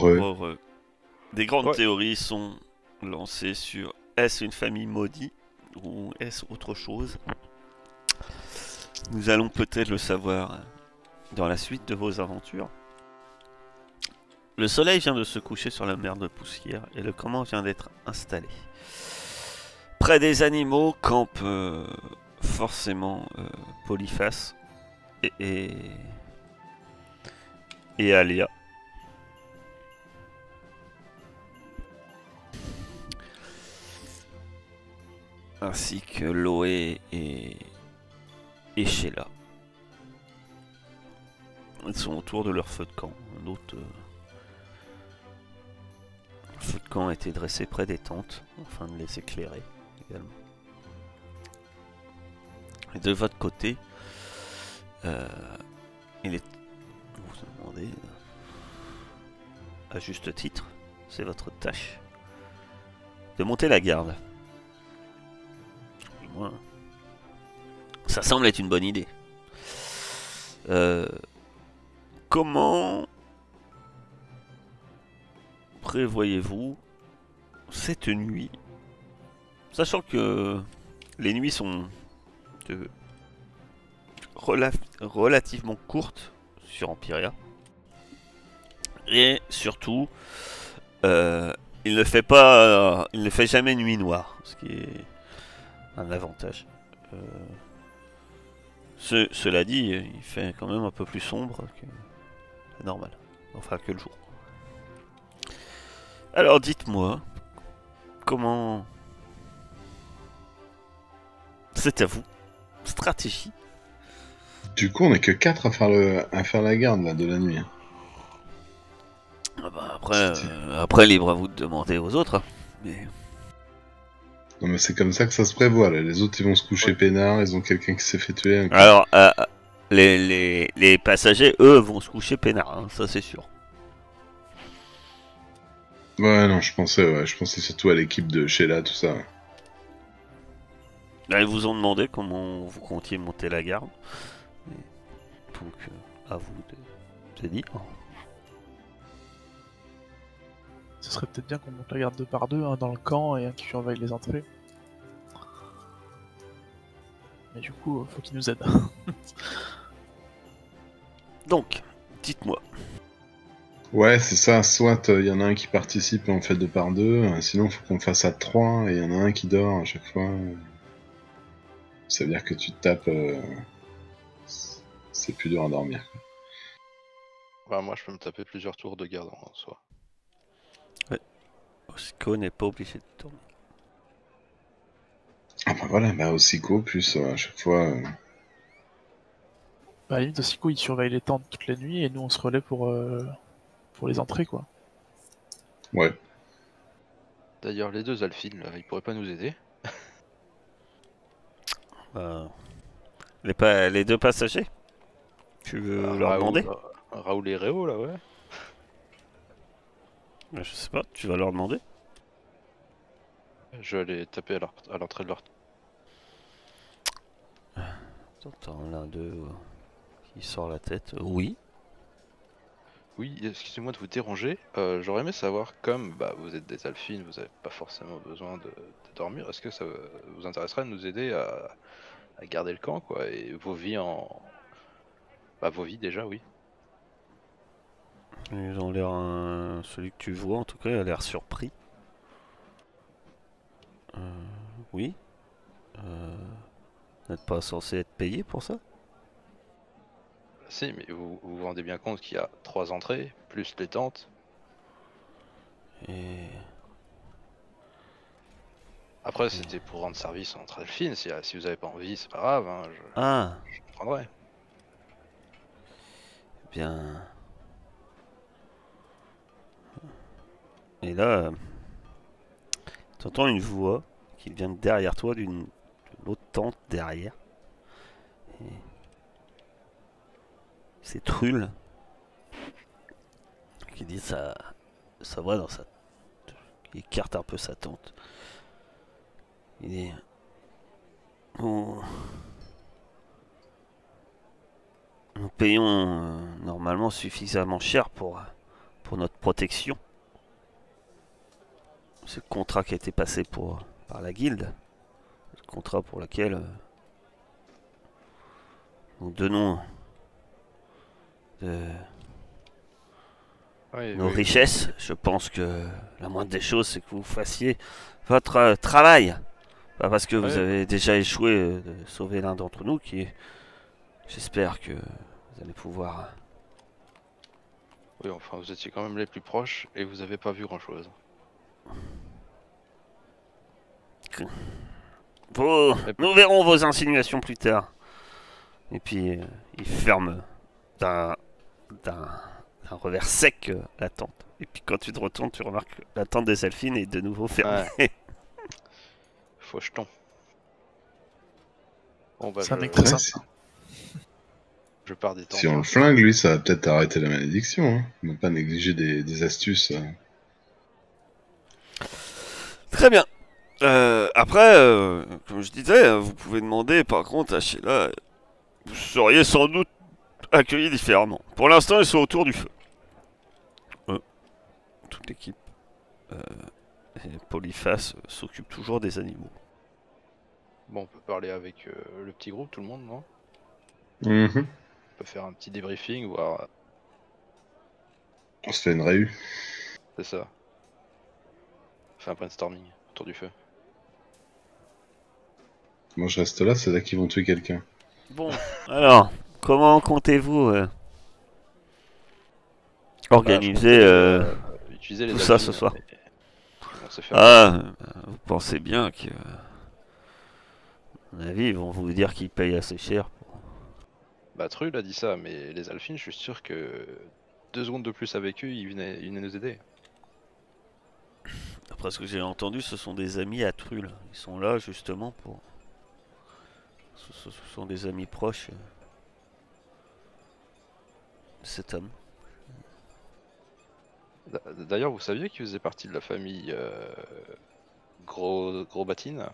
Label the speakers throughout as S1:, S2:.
S1: Re. Des grandes
S2: Ouais.
S1: théories sont lancées sur est-ce une famille maudite ou est-ce autre chose. Nous allons peut-être le savoir dans la suite de vos aventures. Le soleil vient de se coucher sur la mer de poussière et le camp vient d'être installé. Près des animaux campe forcément Polyphas et Alia. Ainsi que Loé et Sheila. Ils sont autour de leur feu de camp. Un autre feu de camp a été dressé près des tentes, afin de les éclairer également. Et de votre côté, il est... Vous vous demandez, à juste titre, c'est votre tâche, de monter la garde. Du moins, ça semble être une bonne idée. Comment prévoyez-vous cette nuit, sachant que les nuits sont relativement courtes sur Empyrea, et surtout il ne fait jamais nuit noire, ce qui est un avantage. Cela dit, il fait quand même un peu plus sombre que la normale, enfin que le jour. Alors dites-moi, comment... C'est à vous. Stratégie.
S3: Du coup, on est que 4 à faire la garde là, de la nuit.
S1: Ah bah après, libre à vous de demander aux autres. Hein. Mais...
S3: Non, mais c'est comme ça que ça se prévoit. Là. Les autres, ils vont se coucher peinards, ils ont quelqu'un qui s'est fait tuer.
S1: Alors, les passagers, eux, vont se coucher peinards, hein, ça c'est sûr.
S3: Ouais, non, je pensais surtout à l'équipe de Sheila, tout ça.
S1: Là, ils vous ont demandé comment vous comptiez monter la garde. Donc, à vous de dire.
S2: Ce serait peut-être bien qu'on monte la garde 2 par 2, un dans le camp et un qui surveille les entrées. Mais du coup, faut qu'ils nous aident.
S1: Donc, dites-moi.
S3: Ouais, c'est ça. Soit il y en a un qui participe et on fait 2 par 2. Sinon, il faut qu'on fasse à 3 et il y en a un qui dort à chaque fois. Ça veut dire que tu te tapes... c'est plus dur à dormir. Quoi.
S4: Bah, moi, je peux me taper plusieurs tours de garde en soi.
S1: Osiko n'est pas obligé de tourner.
S3: Ah bah voilà, bah Osiko, plus à chaque fois...
S2: Bah, à la limite, Osiko, il surveille les tentes toute la nuit et nous, on se relaie pour les entrées, quoi.
S3: Ouais.
S4: D'ailleurs, les deux Alphines, là, ils pourraient pas nous aider.
S1: Les deux passagers. Tu veux leur demander?
S4: Raoul et Réo, là, ouais.
S1: Je sais pas, tu vas leur demander.
S4: Je vais aller taper à l'entrée de leur...
S1: T'entends l'un d'eux qui sort la tête. Oui.
S4: Oui, excusez-moi de vous déranger. J'aurais aimé savoir, comme bah, vous êtes des Alphines, vous n'avez pas forcément besoin de dormir, est-ce que ça vous intéresserait de nous aider à garder le camp, quoi, et vos vies en... Bah, vos vies déjà, oui.
S1: Ils ont l'air... celui que tu vois, en tout cas, a l'air surpris. Oui. Vous n'êtes pas censé être payé pour ça?
S4: Si, mais vous vous rendez bien compte qu'il y a 3 entrées, plus les tentes.
S1: Et...
S4: Après, c'était pour rendre service entre Alphines, si vous avez pas envie, c'est pas grave, hein,
S1: Ah,
S4: je comprendrai.
S1: bien... Et là, t'entends une voix qui vient de derrière toi, d'une autre tente derrière. Et... c'est Trull qui dit sa voix dans sa... Il écarte un peu sa tente. Il dit... Oh. Nous payons normalement suffisamment cher pour notre protection. C'est le contrat qui a été passé par la guilde. Le contrat pour lequel nous donnons nos richesses. Je pense que la moindre des choses, c'est que vous fassiez votre travail. Pas parce que vous avez déjà échoué de sauver l'un d'entre nous, j'espère que vous allez pouvoir...
S4: Oui, enfin, vous étiez quand même les plus proches et vous avez pas vu grand-chose.
S1: Nous verrons vos insinuations plus tard. Et puis, il ferme d'un revers sec la tente. Et puis quand tu te retournes, tu remarques que la tente des Elfines est de nouveau fermée.
S4: Ouais. Faucheton. Bon bah
S2: C'est un mec très
S3: Ouais,
S2: sympa.
S4: je pars des temps.
S3: si on le flingue, lui, ça va peut-être arrêter la malédiction. Hein. Ne pas négliger des astuces.
S1: Très bien. Après, comme je disais, vous pouvez demander par contre à Sheila, vous seriez sans doute accueillis différemment. Pour l'instant, ils sont autour du feu. Toute l'équipe et Polyphas s'occupe toujours des animaux.
S4: Bon, on peut parler avec le petit groupe, tout le monde, non?
S3: Mhm.
S4: On peut faire un petit débriefing, voir.
S3: On se fait une réu.
S4: C'est ça. On fait un brainstorming autour du feu.
S3: Moi, je reste là, c'est là qu'ils vont tuer quelqu'un.
S1: Bon, alors, comment comptez-vous organiser
S4: Utiliser les
S1: tout ça
S4: Elfines,
S1: ce soir?
S4: On sait faire.
S1: Ah, vous pensez bien que, à mon avis, ils vont vous dire qu'ils payent assez cher.
S4: Bah Trull a dit ça, mais les Alphines, je suis sûr que 2 secondes de plus avec eux, ils venaient nous aider.
S1: D'après ce que j'ai entendu, ce sont des amis à Trull. Ils sont là justement pour... Ce sont des amis proches de cet homme.
S4: D'ailleurs, vous saviez qu'ils faisaient partie de la famille Gros Batine,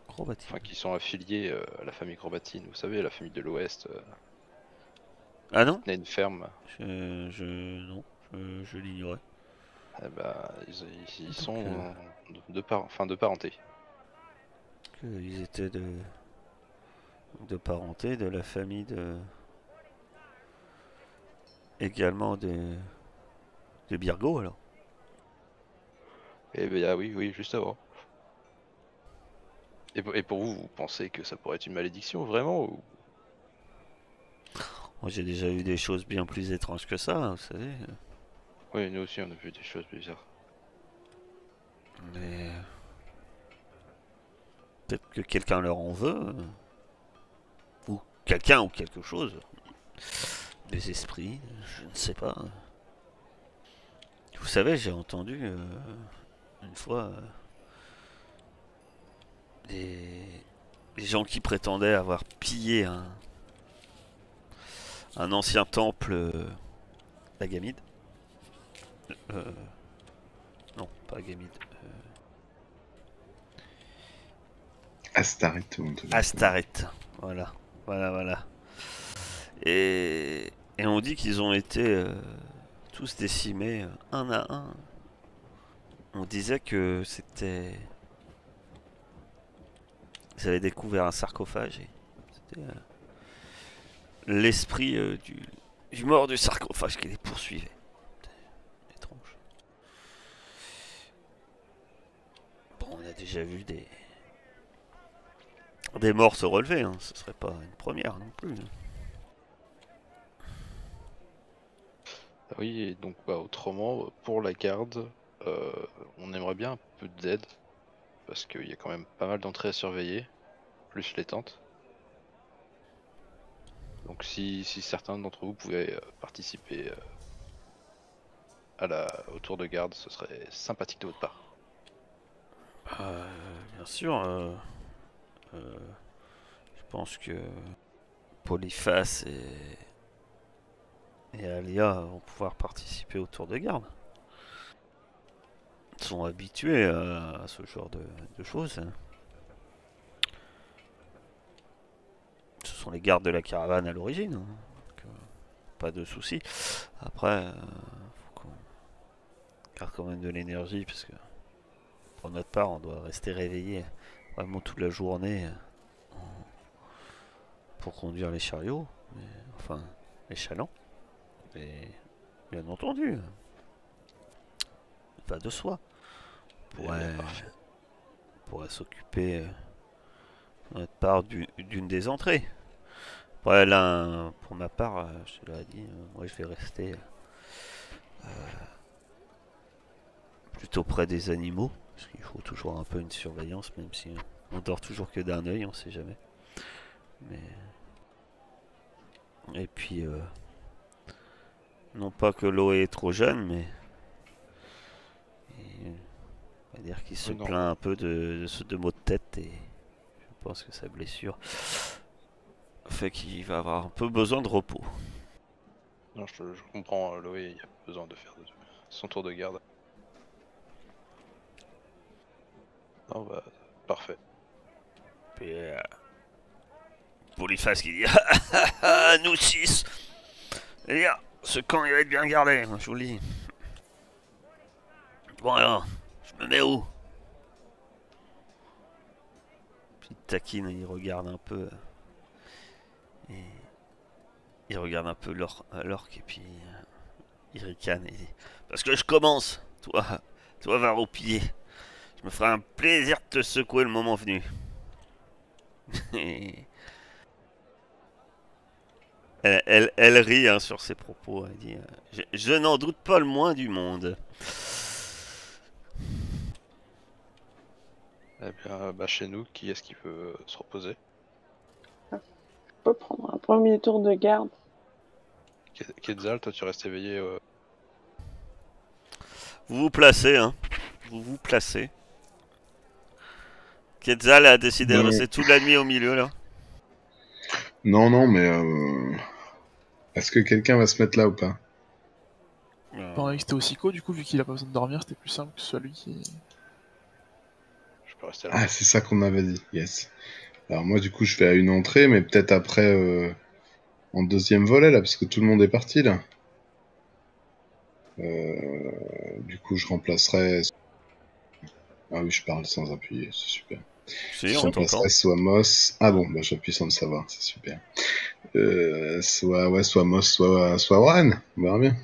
S1: Gros bâtiment.
S4: enfin qui sont affiliés à la famille Gros Batine. Vous savez, la famille de l'Ouest,
S1: Ah non,
S4: qui a une ferme.
S1: non, je l'ignorais.
S4: Eh bah, ils
S1: Donc,
S4: sont de parenté.
S1: Ils étaient de parenté, de la famille de... Également de Birgo alors.
S4: Eh ben oui, juste avant. Et pour vous, vous pensez que ça pourrait être une malédiction, vraiment ou...
S1: Moi j'ai déjà eu des choses bien plus étranges que ça, vous savez.
S4: Oui, nous aussi, on a vu des choses bizarres.
S1: Mais... Peut-être que quelqu'un leur en veut. Ou quelqu'un ou quelque chose. Des esprits, je ne sais pas. Vous savez, j'ai entendu une fois des gens qui prétendaient avoir pillé un ancien temple d'Agamide. Non, pas Agamide.
S3: Astarit, ou un truc.
S1: Astaret. Voilà, voilà. Et on dit qu'ils ont été tous décimés un à un. On disait que c'était... Ils avaient découvert un sarcophage et c'était l'esprit du mort du sarcophage qui les poursuivait. C'était étrange. Bon, on a déjà vu des morts se relever, hein. Ce serait pas une première non plus.
S4: Oui, et donc bah, autrement, pour la garde, on aimerait bien un peu d'aide, parce qu'il y a quand même pas mal d'entrées à surveiller, plus les tentes. Donc si certains d'entre vous pouvaient participer au tour de garde, ce serait sympathique de votre part.
S1: Bien sûr, je pense que Polyphas et Alia vont pouvoir participer au tour de garde. Ils sont habitués à ce genre de choses. Ce sont les gardes de la caravane à l'origine. Donc, pas de soucis. Après, faut qu'on garde quand même de l'énergie parce que pour notre part, on doit rester réveillé vraiment toute la journée pour conduire les chariots, enfin les chalands. Et bien entendu, pas de soi. On pourrait s'occuper de notre part d'une des entrées. Ouais, là, pour ma part, je te l'ai dit, moi je vais rester plutôt près des animaux, parce qu'il faut toujours un peu une surveillance, même si on dort toujours que d'un œil, on sait jamais. Mais... Et puis, non pas que Loé est trop jeune, mais on va dire qu'il se plaint un peu de maux de tête, et je pense que sa blessure fait qu'il va avoir un peu besoin de repos.
S4: Non, je comprends, Loé, il a besoin de faire son tour de garde. Non, bah, parfait.
S1: Puis, Boniface qui dit nous 6. Et là, ce camp il va être bien gardé, je vous le dis. Bon alors, je me mets où? Puis il taquine, il regarde un peu. Et il regarde un peu l'orque et puis il ricane et dit parce que je commence, toi va roupiller. Je me ferai un plaisir de te secouer le moment venu. Elle rit hein, sur ses propos. Elle dit je n'en doute pas le moins du monde.
S4: Eh bien, bah, chez nous, qui est-ce qui peut se reposer?
S5: On peut prendre un premier tour de garde.
S4: Quetzal, toi tu restes éveillé.
S1: Vous vous placez, hein. Vous vous placez. Quetzal a décidé de rester toute la nuit au milieu là.
S3: Non, mais est-ce que quelqu'un va se mettre là ou pas?
S2: Pendant que c'était au psycho, du coup, vu qu'il a pas besoin de dormir, c'était plus simple que ce soit lui qui.
S4: Je peux rester là.
S3: Ah, c'est ça qu'on avait dit, yes. Alors moi, du coup, je vais à une entrée, mais peut-être après, en deuxième volet, là, parce que tout le monde est parti, là. Du coup, je remplacerai... Ah oui, je parle sans appuyer, c'est super.
S1: Si,
S3: Je
S1: on t'entend.
S3: remplacerai soit Moss... Ah bon, bah j'appuie sans le savoir, c'est super. Soit Moss, soit Warren, on verra bien.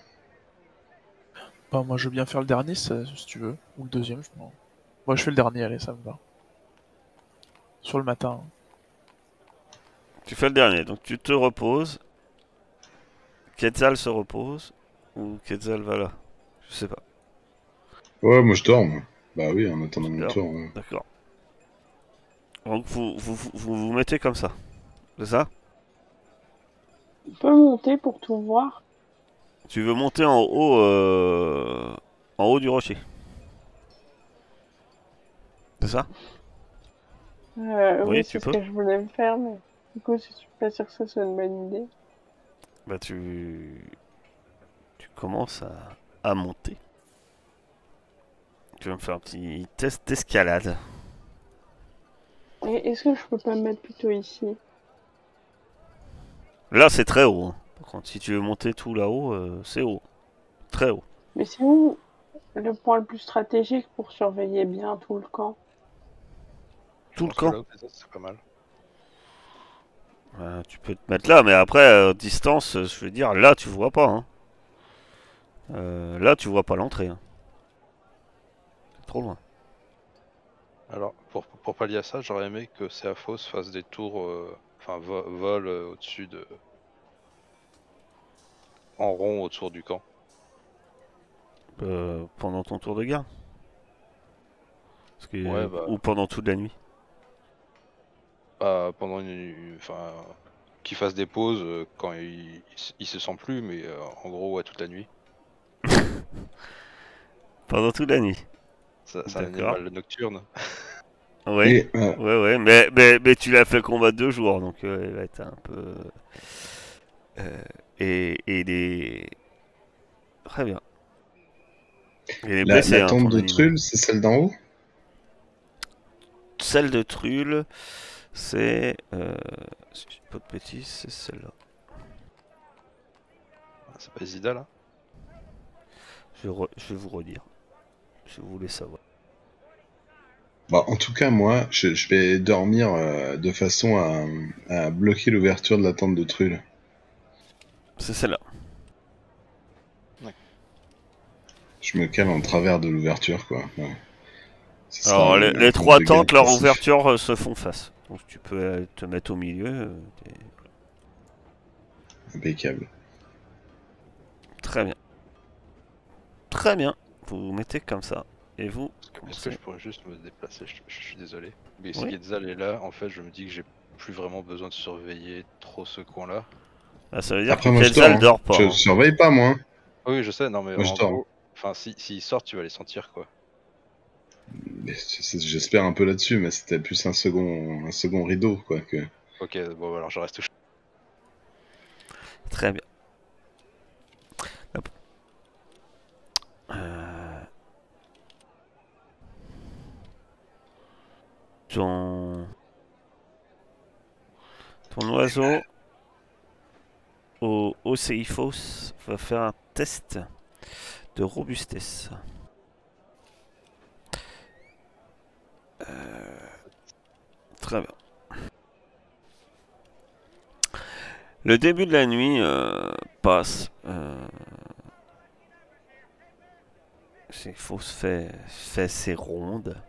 S2: Bah, moi, je veux bien faire le dernier, si tu veux. Ou le deuxième, je m'en. Moi, je fais le dernier, allez, ça me va. Sur le matin.
S1: Tu fais le dernier, donc tu te reposes. Quetzal se repose. Ou Quetzal va là. Je sais pas.
S3: Ouais, moi je dors, moi. Bah oui, en attendant mon
S1: Alors,
S3: tour. Ouais.
S1: D'accord. Donc vous mettez comme ça. C'est ça?
S5: On peut monter pour tout voir.
S1: Tu veux monter en haut du rocher. C'est ça? Oui,
S5: Oui,
S1: tu
S5: c'est ce
S1: peux.
S5: que je voulais me faire, mais du coup, je suis pas sûre que ce soit une bonne idée.
S1: Bah tu commences à monter. Tu vas me faire un petit test d'escalade.
S5: Et est-ce que je peux pas me mettre plutôt ici?
S1: Là c'est très haut. Hein. Par contre, si tu veux monter tout là-haut, c'est haut. Très haut.
S5: Mais c'est où le point le plus stratégique pour surveiller bien tout le camp?
S1: Tout le
S4: pense que
S1: camp.
S4: là, c'est pas mal.
S1: Tu peux te mettre là, mais après, distance, je veux dire, là tu vois pas. Hein. Là tu vois pas l'entrée. Hein. C'est trop loin.
S4: Alors, pour pallier à ça, j'aurais aimé que Seaphos fasse des tours, enfin vole au-dessus de... en rond autour du camp.
S1: Pendant ton tour de garde. Parce que,
S4: Ouais, bah,
S1: ou pendant toute la nuit.
S4: pas pendant enfin, qu'il fasse des pauses quand il se sent plus, mais en gros, ouais, toute la nuit.
S1: Pendant toute la nuit.
S4: C'est un
S1: D'accord.
S4: animal nocturne.
S1: Oui.
S3: Et,
S1: Ouais, mais tu l'as fait combattre 2 jours, donc il va être un peu. Et il est. Très bien. Il est blessé,
S3: la
S1: hein,
S3: tente
S1: ton
S3: de
S1: animal.
S3: Trull, c'est celle d'en haut?
S1: Celle de Trull, c'est. Si je dis pas de bêtises, c'est celle-là.
S4: C'est pas Zida là?
S1: Je vais vous redire. Si vous voulez savoir.
S3: Bah, en tout cas, moi, je vais dormir de façon à bloquer l'ouverture de la tente de Trull.
S1: C'est celle-là.
S3: Je me cale en travers de l'ouverture, quoi. Ouais. Ce sera
S1: Alors,
S3: un
S1: les
S3: camp
S1: trois
S3: de
S1: tentes,
S3: garde
S1: leur
S3: passif.
S1: ouverture se font face. Donc tu peux te mettre au milieu.
S3: Impeccable.
S1: Très bien. Très bien. Vous vous mettez comme ça. Et vous
S4: Est-ce que
S1: commencez.
S4: je pourrais juste me déplacer? Je suis désolé. Mais si
S1: Oui.
S4: Quetzal est là, en fait, je me dis que j'ai plus vraiment besoin de surveiller trop ce coin-là.
S1: Ah, ça veut dire
S3: Après,
S1: que
S3: moi, je dors.
S1: Quetzal
S3: Hein.
S1: dort pas.
S3: Je
S1: Hein.
S3: surveille pas, moi.
S4: Oui, je sais, non, mais
S3: Moi, je
S4: en
S3: dors.
S4: gros, enfin, s'ils sortent, tu vas les sentir, quoi.
S3: Mais j'espère un peu là-dessus, mais c'était plus un second rideau, quoi. Que...
S4: Ok, bon, alors je reste touché.
S1: Très bien. Hop. Euh, Ton... Ton oiseau au Océiphos va faire un test de robustesse. Très bien. Le début de la nuit passe. Océiphos fait ses rondes.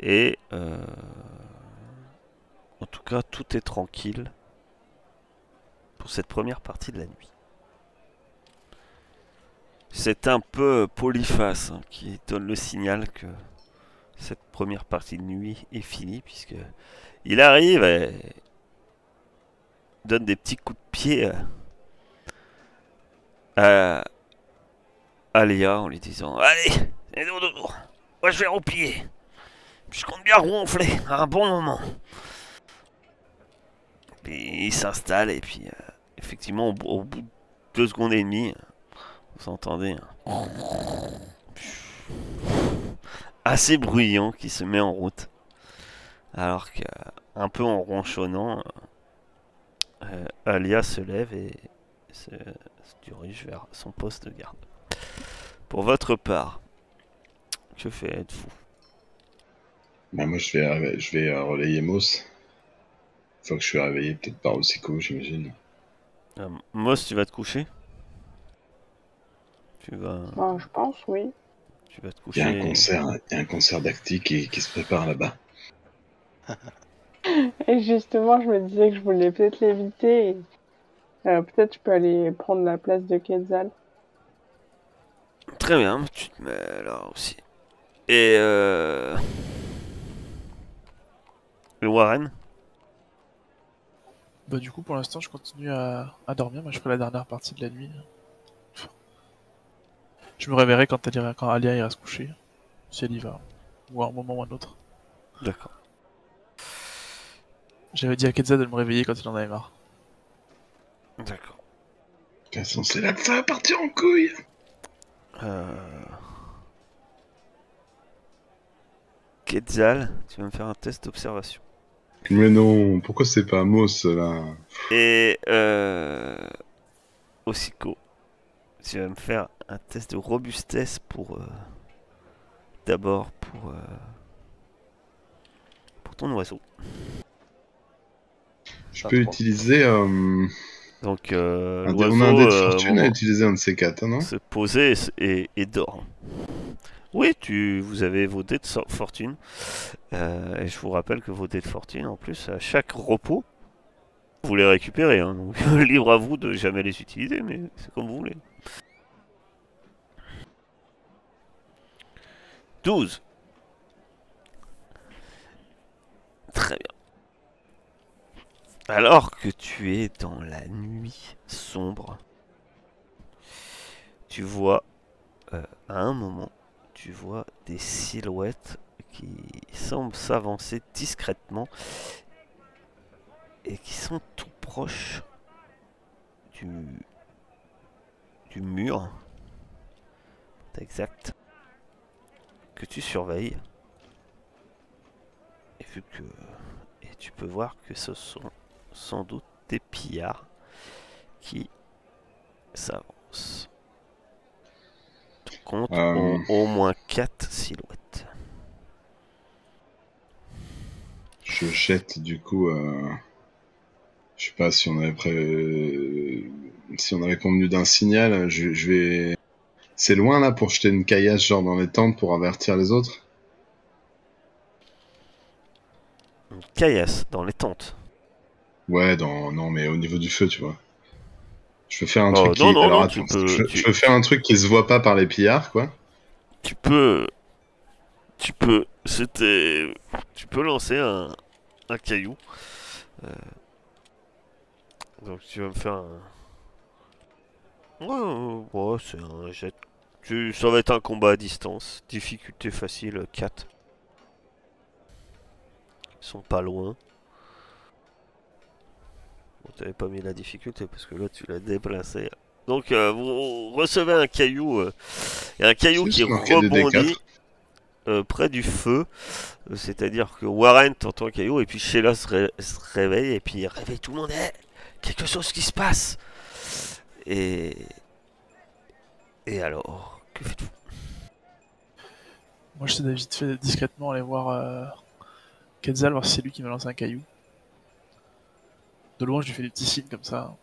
S1: Et en tout cas, tout est tranquille pour cette première partie de la nuit. C'est un peu Polyphas hein, qui donne le signal que cette première partie de nuit est finie, puisque il arrive et donne des petits coups de pied à Alia en lui disant: Allez, aidez-nous dodo, moi je vais replier. Je compte bien ronfler à un bon moment. Puis il s'installe et puis effectivement au bout de 2 secondes et demie, vous entendez assez bruyant qui se met en route. Alors qu'un peu en ronchonnant, Alia se lève et se dirige vers son poste de garde. Pour votre part, que faites-vous?
S3: Bah, moi, je vais relayer Moss. Faut que je suis réveillé, peut-être par Ossiko, j'imagine.
S1: Moss, tu vas te coucher? Tu vas
S5: Ben, je pense, oui.
S1: te
S3: Il y a
S1: coucher.
S3: un concert d'acti qui se prépare là-bas.
S5: Et justement, je me disais que je voulais peut-être l'éviter. Peut-être je peux aller prendre la place de Quetzal.
S1: Très bien, tu te mets là aussi. Et le Warren?
S2: Bah du coup pour l'instant je continue à dormir, moi je ferai la dernière partie de la nuit. Je me réveillerai quand Alia ira se coucher, si elle y va, ou à un moment ou à un autre.
S1: D'accord.
S2: J'avais dit à Quetzal de me réveiller quand il en avait marre.
S1: D'accord.
S3: De toute façon, c'est là que ça va partir en couille.
S1: Quetzal, tu vas me faire un test d'observation.
S3: Mais non, pourquoi c'est pas Moss, là?
S1: Et Ossiko, tu vas me faire un test de robustesse pour d'abord pour ton oiseau.
S3: Je
S4: Ah,
S3: peux
S4: 3.
S3: utiliser...
S1: Donc
S3: on a un dé de
S1: l'oiseau
S3: fortune à utiliser, un de ces quatre, hein, non?
S1: se posait et dort. Oui, vous avez vos dés de fortune. Et je vous rappelle que vos dés de fortune, en plus, à chaque repos, vous les récupérez. Hein, donc libre à vous de jamais les utiliser, mais c'est comme vous voulez. 12. Très bien. Alors que tu es dans la nuit sombre, tu vois, à un moment, tu vois des silhouettes qui semblent s'avancer discrètement et qui sont tout proches du mur exact que tu surveilles. Et tu peux voir que ce sont sans doute des pillards qui s'avancent. distance. Tu comptes
S3: Euh,
S1: au moins 4 silhouettes.
S3: Je jette du coup. Je sais pas si on avait si on avait convenu d'un signal. Je vais. C'est loin là pour jeter une caillasse genre dans les tentes pour avertir les autres.
S1: Une caillasse dans les tentes.
S3: Ouais, non mais au niveau du feu, tu vois. Je veux faire un
S1: Oh,
S3: truc
S1: non,
S3: qui.
S1: non,
S3: Alors
S1: non,
S3: attends, je veux faire un truc qui se voit pas par les pillards, quoi.
S1: tu peux, tu peux, tu peux lancer un caillou. Euh, donc tu vas me faire un, ouais, c'est un jet. Ça va être un combat à distance. Difficulté facile 4. Ils sont pas loin. Bon, t'avais pas mis la difficulté parce que là tu l'as déplacé. Donc vous recevez un caillou. Il y a un caillou
S3: C'est
S1: qui
S3: juste marqué des
S1: rebondit
S3: D4.
S1: près du feu. C'est-à-dire que Warren t'entend un caillou et puis Sheila se réveille et puis il réveille tout le monde. Eh, quelque chose qui se passe. Et alors, que faites-vous?
S2: Moi, j'essaie de vite fait discrètement aller voir Quetzal, voir si c'est lui qui m'a lancé un caillou. De loin, je lui fais des petits signes comme ça.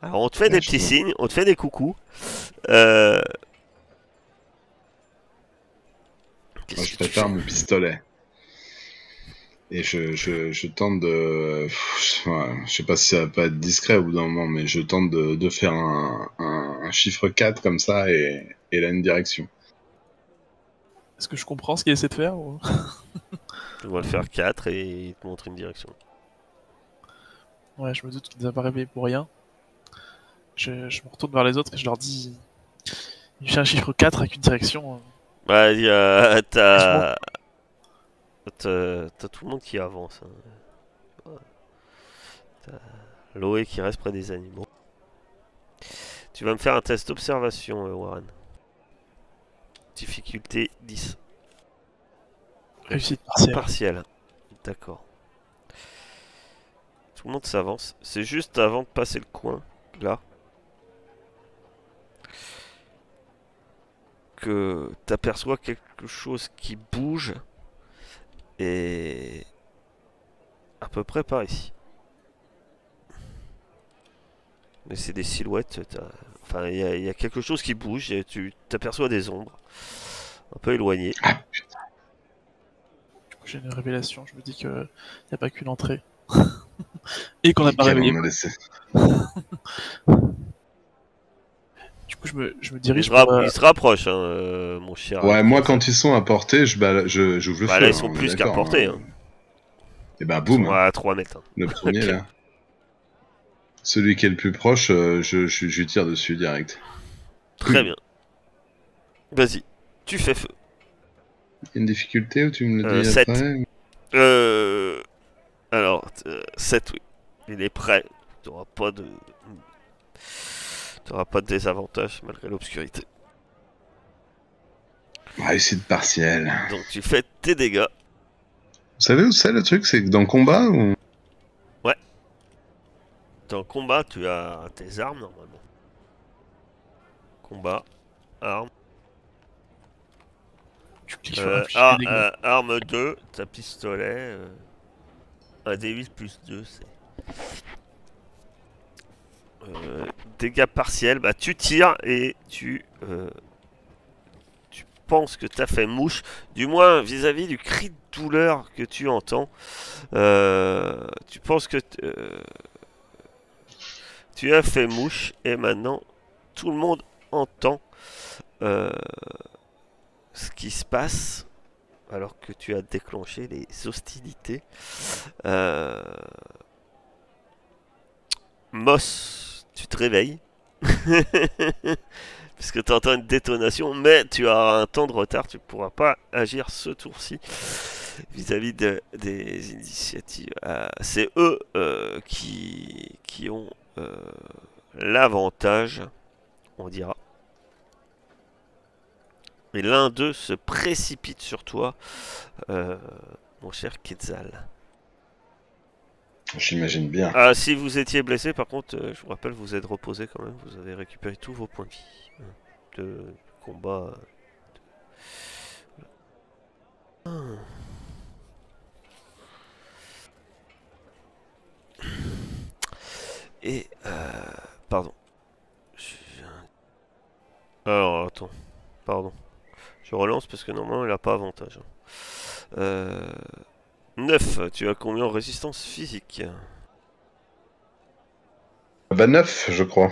S1: Alors on te fait
S3: Ouais,
S1: des
S3: je
S1: petits
S3: vois.
S1: signes, on te fait des coucous. Euh,
S3: Moi,
S1: Qu'est-ce
S3: je
S1: que tu fais?
S3: prépare mon pistolet. Et je tente de. Ouais, je sais pas si ça va pas être discret au bout d'un moment, mais je tente de faire un chiffre 4 comme ça et là une direction.
S2: Est-ce que je comprends ce qu'il essaie de faire ou...
S1: On va le faire 4 et il te montre une direction.
S2: Ouais, je me doute qu'il ne nous a pas réveillés pour rien. Je me retourne vers les autres et je leur dis... Il fait un chiffre 4 avec une direction.
S1: Bah,
S2: Excuse-moi.
S1: t'as tout le monde qui avance. Hein. T'as Loé qui reste près des animaux. Tu vas me faire un test d'observation, Warren. Difficulté 10.
S2: Réussite partielle.
S1: Partielle. D'accord. Tout le monde s'avance. C'est juste avant de passer le coin, là, que t'aperçois quelque chose qui bouge et à peu près par ici. Mais c'est des silhouettes. Enfin, il y a quelque chose qui bouge et tu t'aperçois des ombres un peu éloignées.
S3: Ah,
S2: Du coup, j'ai une révélation. Je me dis qu'il n'y a pas qu'une entrée. Et qu'on n'a pas
S3: nickel,
S2: réveillé.
S3: on a laissé.
S2: Du coup, je me
S1: Il
S2: dirige pour...
S1: il se rapproche, hein, mon cher.
S3: Ouais, moi
S1: Quetzal.
S3: quand ils sont à portée, j'ouvre le
S1: Bah
S3: feu,
S1: là, ils
S3: hein,
S1: sont
S3: on est
S1: plus qu'à
S3: d'accord.
S1: portée. Hein.
S3: Et bah
S1: Ils sont
S3: boum,
S1: à 3 mètres. Hein.
S3: le premier
S1: Ok.
S3: là. Celui qui est le plus proche, je lui tire dessus direct.
S1: Très bien. Vas-y, tu fais feu.
S3: Il y a une difficulté ou tu me le dis
S1: 7.
S3: après?
S1: Alors, 7, oui. Il est prêt. T'auras pas de... T'auras pas de désavantage malgré l'obscurité.
S3: Réussite partielle.
S1: Donc tu fais tes dégâts.
S3: Vous savez où c'est le truc? C'est que dans le combat ou...
S1: Dans le combat, tu as tes armes normalement. Combat, armes.
S2: Tu cliques sur infliger des dégâts.
S1: Arme 2, ta pistolet. Un D8 plus 2, c'est. Dégâts partiels, bah tu tires et tu penses que t'as fait mouche, du moins vis-à-vis du cri de douleur que tu entends. Tu penses que tu as fait mouche et maintenant tout le monde entend ce qui se passe alors que tu as déclenché les hostilités. Moss, tu te réveilles. Parce que tu entends une détonation, mais tu as un temps de retard, tu ne pourras pas agir ce tour-ci vis-à-vis des initiatives. C'est eux qui ont l'avantage, on dira. Et l'un d'eux se précipite sur toi, mon cher Quetzal.
S3: J'imagine bien.
S1: Ah, si vous étiez blessé, par contre, je vous rappelle, vous êtes reposé quand même. Vous avez récupéré tous vos points de vie de combat. Et pardon. Alors attends, pardon. Je relance parce que normalement il a pas avantage. 9, tu as combien en résistance physique?
S3: Bah 9, je crois.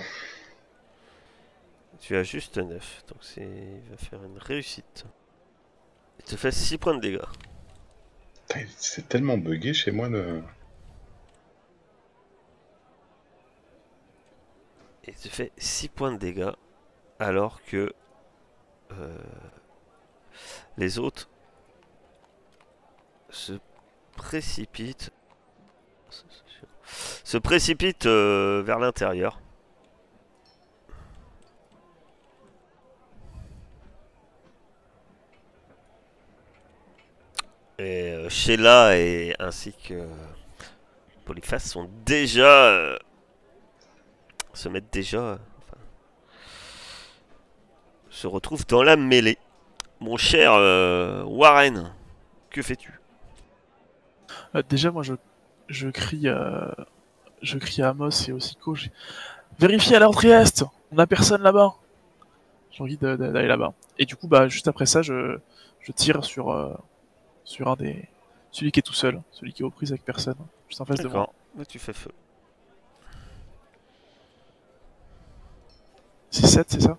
S1: Tu as juste 9, donc il va faire une réussite. Il te fait 6 points de dégâts.
S3: Putain, c'est tellement bugué chez moi le...
S1: Et il te fait 6 points de dégâts alors que les autres se précipitent vers l'intérieur. Et Sheila et ainsi que Polyphas sont déjà se mettent déjà enfin, se retrouvent dans la mêlée. Mon cher Warren, que fais-tu?
S2: Déjà, moi, je crie à Amos et au Siko. Vérifiez à l'entrée est. On a personne là-bas. J'ai envie d'aller là-bas. Et du coup, bah, juste après ça, je tire sur un des... Celui qui est tout seul, celui qui est aux prises avec personne, juste en face de moi.
S1: D'accord, là tu fais feu.
S2: 6-7, c'est ça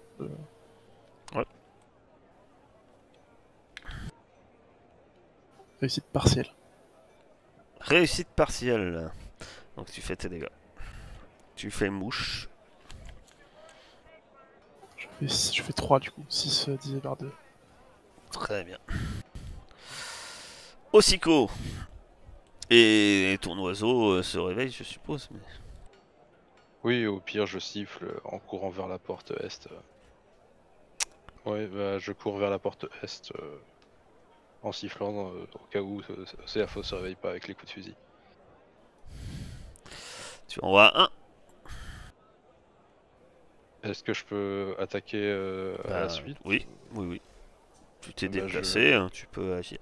S1: Ouais.
S2: Réussite partielle.
S1: Réussite partielle. Donc tu fais tes dégâts. Tu fais mouche.
S2: Je fais 3 du coup, 6 divisé par 2.
S1: Très bien. Ossico. Et ton oiseau se réveille, je suppose. Mais...
S4: Oui, au pire, je siffle en courant vers la porte est. Ouais, bah, je cours vers la porte est en sifflant au cas où CFO se réveille pas avec les coups de fusil.
S1: Tu envoies un.
S4: Est-ce que je peux attaquer à la suite?
S1: Oui, oui, oui. Tu t'es
S4: Bah,
S1: déplacé, hein, tu peux agir.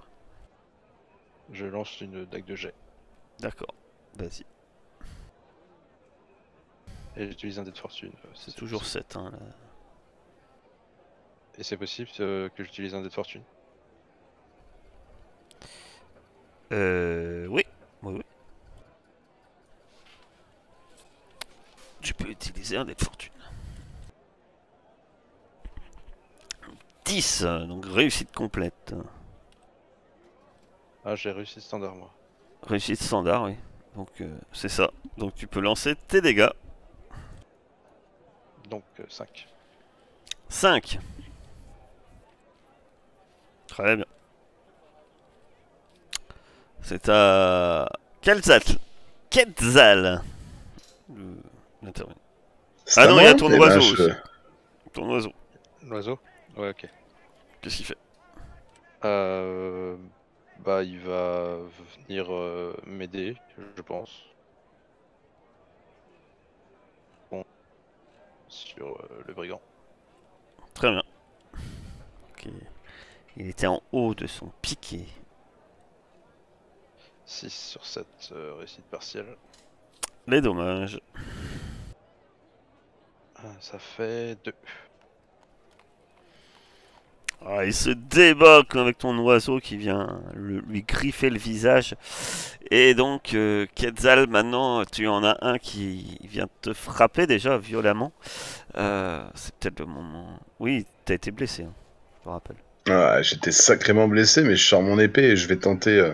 S4: Je lance une dague de jet.
S1: D'accord, vas-y.
S4: Et j'utilise un dé de fortune.
S1: C'est toujours 7. Hein, là.
S4: Et c'est possible que j'utilise un dé de fortune?
S1: Oui, oui, oui. Tu peux utiliser un dé de fortune. 10, donc réussite complète.
S4: Ah, j'ai réussi standard moi.
S1: Réussite standard, oui. Donc c'est ça. Donc tu peux lancer tes dégâts.
S4: Donc 5.
S1: 5. Très bien. C'est à Quetzal. L'intervenant. Ah non, il y a ton oiseau aussi. Ton oiseau.
S4: L'oiseau? Ouais, ok.
S1: Qu'est-ce qu'il fait?
S4: Bah, il va venir m'aider, je pense. Bon, sur le brigand.
S1: Très bien. Okay. Il était en haut de son piquet.
S4: 6 sur 7, réussite partielle.
S1: Les dommages.
S4: Ça fait 2.
S1: Ah, il se débat avec ton oiseau qui vient lui griffer le visage. Et donc, Quetzal, maintenant, tu en as un qui vient te frapper déjà violemment. C'est peut-être le moment... Oui, t'as été blessé, hein, je te rappelle.
S3: Ah, j'étais sacrément blessé, mais je sors mon épée et je vais tenter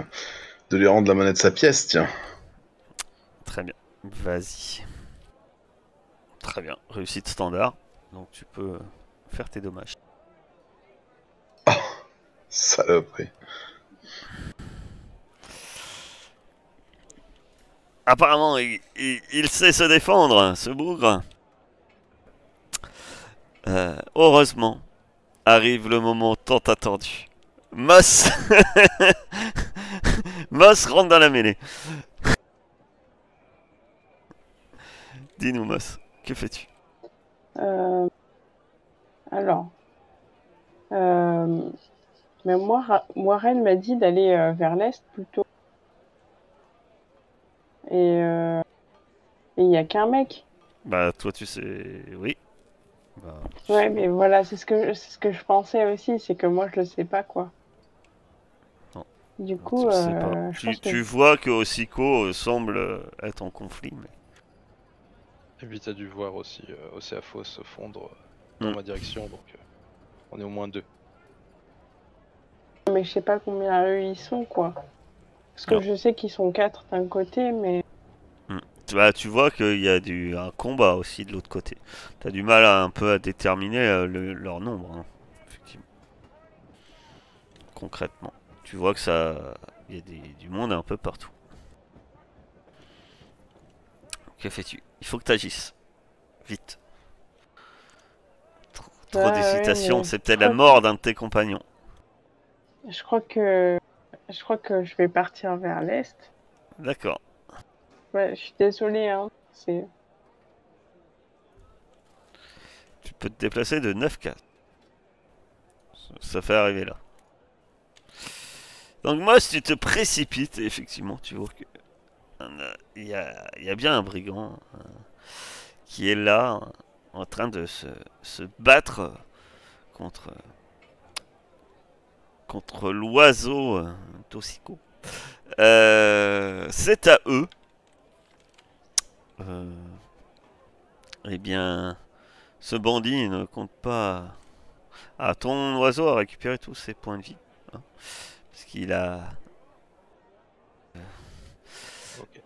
S3: de lui rendre la monnaie de sa pièce, tiens.
S1: Très bien, vas-y. Très bien, réussite standard. Donc tu peux faire tes dommages.
S3: Oh, saloperie.
S1: Apparemment, il sait se défendre, ce bougre. Heureusement, arrive le moment tant attendu. Moss Moss rentre dans la mêlée. Dis-nous, Moss, que fais-tu?
S5: Euh, alors, mais moi, Warren m'a dit d'aller vers l'est plutôt. Et il y a qu'un mec.
S1: Bah, toi, tu sais... Oui. Bah, tu sais
S5: Ouais,
S1: pas.
S5: mais voilà, c'est ce que je pensais aussi, c'est que moi je le sais pas quoi.
S1: Non,
S5: Du
S1: tu
S5: coup,
S1: le sais pas.
S5: je pense que
S1: Tu vois que Osiko semble être en conflit, mais...
S4: Et puis t'as dû voir aussi Océafos se fondre dans
S1: Hmm.
S4: ma direction, donc on est au moins deux.
S5: mais je sais pas combien eux ils sont quoi. Parce que
S1: Non.
S5: je sais qu'ils sont 4 d'un côté, mais
S1: Hmm. Bah, tu vois qu'il y a un combat aussi de l'autre côté. T'as du mal un peu à déterminer leur nombre, hein, effectivement. Concrètement. Tu vois que ça... Il y a du monde un peu partout. Que fais-tu? Il faut que tu agisses. Vite. Trop
S5: ouais,
S1: d'hésitation,
S5: mais
S1: c'est peut-être la mort d'un de tes compagnons.
S5: je crois que je crois que je vais partir vers l'est.
S1: D'accord.
S5: Ouais, je suis désolée hein. C'est
S1: Tu peux te déplacer de 9 cases. Ça fait arriver là. Donc moi, si tu te précipites, effectivement, tu vois que il y a bien un brigand qui est là, en train de se battre contre, contre l'oiseau Tossico. C'est à eux. Euh, eh bien, ce bandit ne compte pas. Ah, ton oiseau a récupéré tous ses points de vie. Hein, parce qu'il a.
S4: Ok.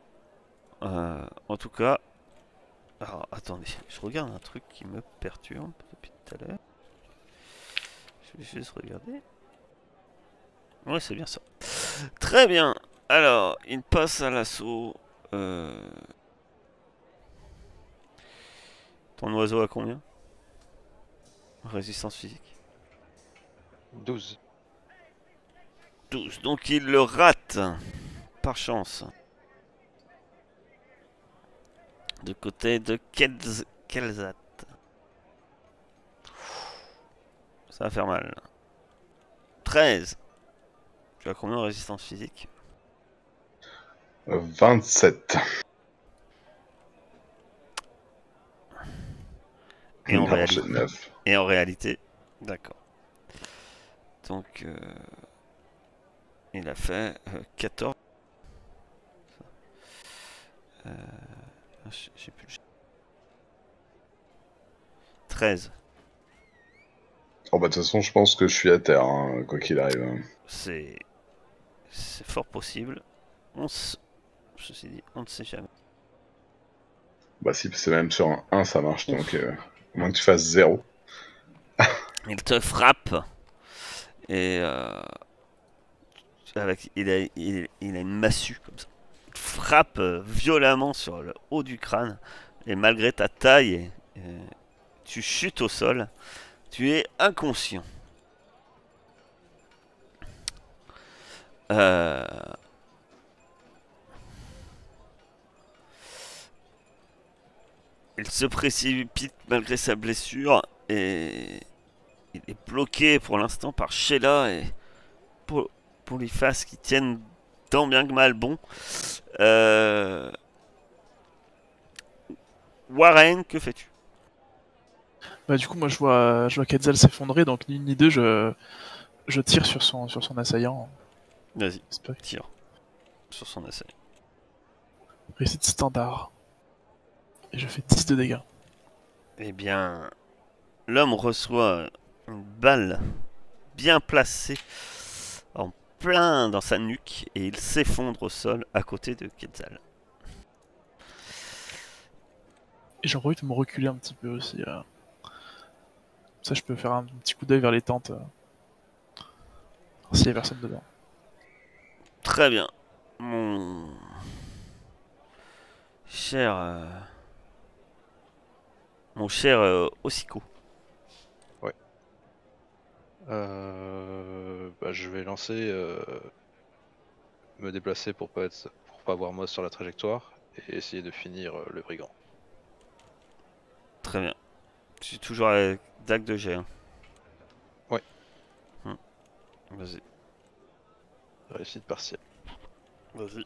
S1: En tout cas. Alors, attendez, je regarde un truc qui me perturbe depuis tout à l'heure. Je vais juste regarder. Ouais, c'est bien ça. Très bien. Alors, il passe à l'assaut. Euh, Ton oiseau a combien? Résistance physique.
S4: 12.
S1: 12. Donc il le rate. Par chance. De côté de Kelzat. Ça va faire mal. 13. Tu as combien en résistance physique?
S3: 27.
S1: Et en,
S3: Non, j'ai 9.
S1: et en réalité. D'accord. Donc il a fait 14. J'ai plus le 13.
S3: Oh bah de toute façon, je pense que je suis à terre, hein, quoi qu'il arrive. Hein.
S1: C'est fort possible. Ceci dit, on ne sait jamais.
S3: Bah si, c'est même sur un 1, ça marche, donc à moins que tu fasses 0.
S1: Il te frappe et il a une massue comme ça. Il te frappe violemment sur le haut du crâne et malgré ta taille, tu chutes au sol. Tu es inconscient. Euh, il se précipite malgré sa blessure et il est bloqué pour l'instant par Sheila et Polyphas qui tiennent tant bien que mal bon. Warren, que fais-tu?
S2: Bah du coup moi je vois Quetzal s'effondrer, donc ni une ni deux je tire sur son assaillant.
S1: Vas-y,
S2: J'espère.
S1: tire sur son essai.
S2: Réussite standard. Et je fais 10 de dégâts.
S1: Eh bien, l'homme reçoit une balle bien placée en plein dans sa nuque et il s'effondre au sol à côté de Quetzal.
S2: Et j'en profite de me reculer un petit peu aussi. Ça je peux faire un petit coup d'œil vers les tentes. S'il y a personne dedans.
S1: Très bien. Mon cher... Mon cher Osiko.
S4: Ouais. Bah, je vais lancer, me déplacer pour pas voir Moss sur la trajectoire et essayer de finir le brigand.
S1: Très bien. Je suis toujours avec dague de G. Hein.
S4: Ouais.
S1: Vas-y.
S4: Réussite partielle.
S1: Vas-y.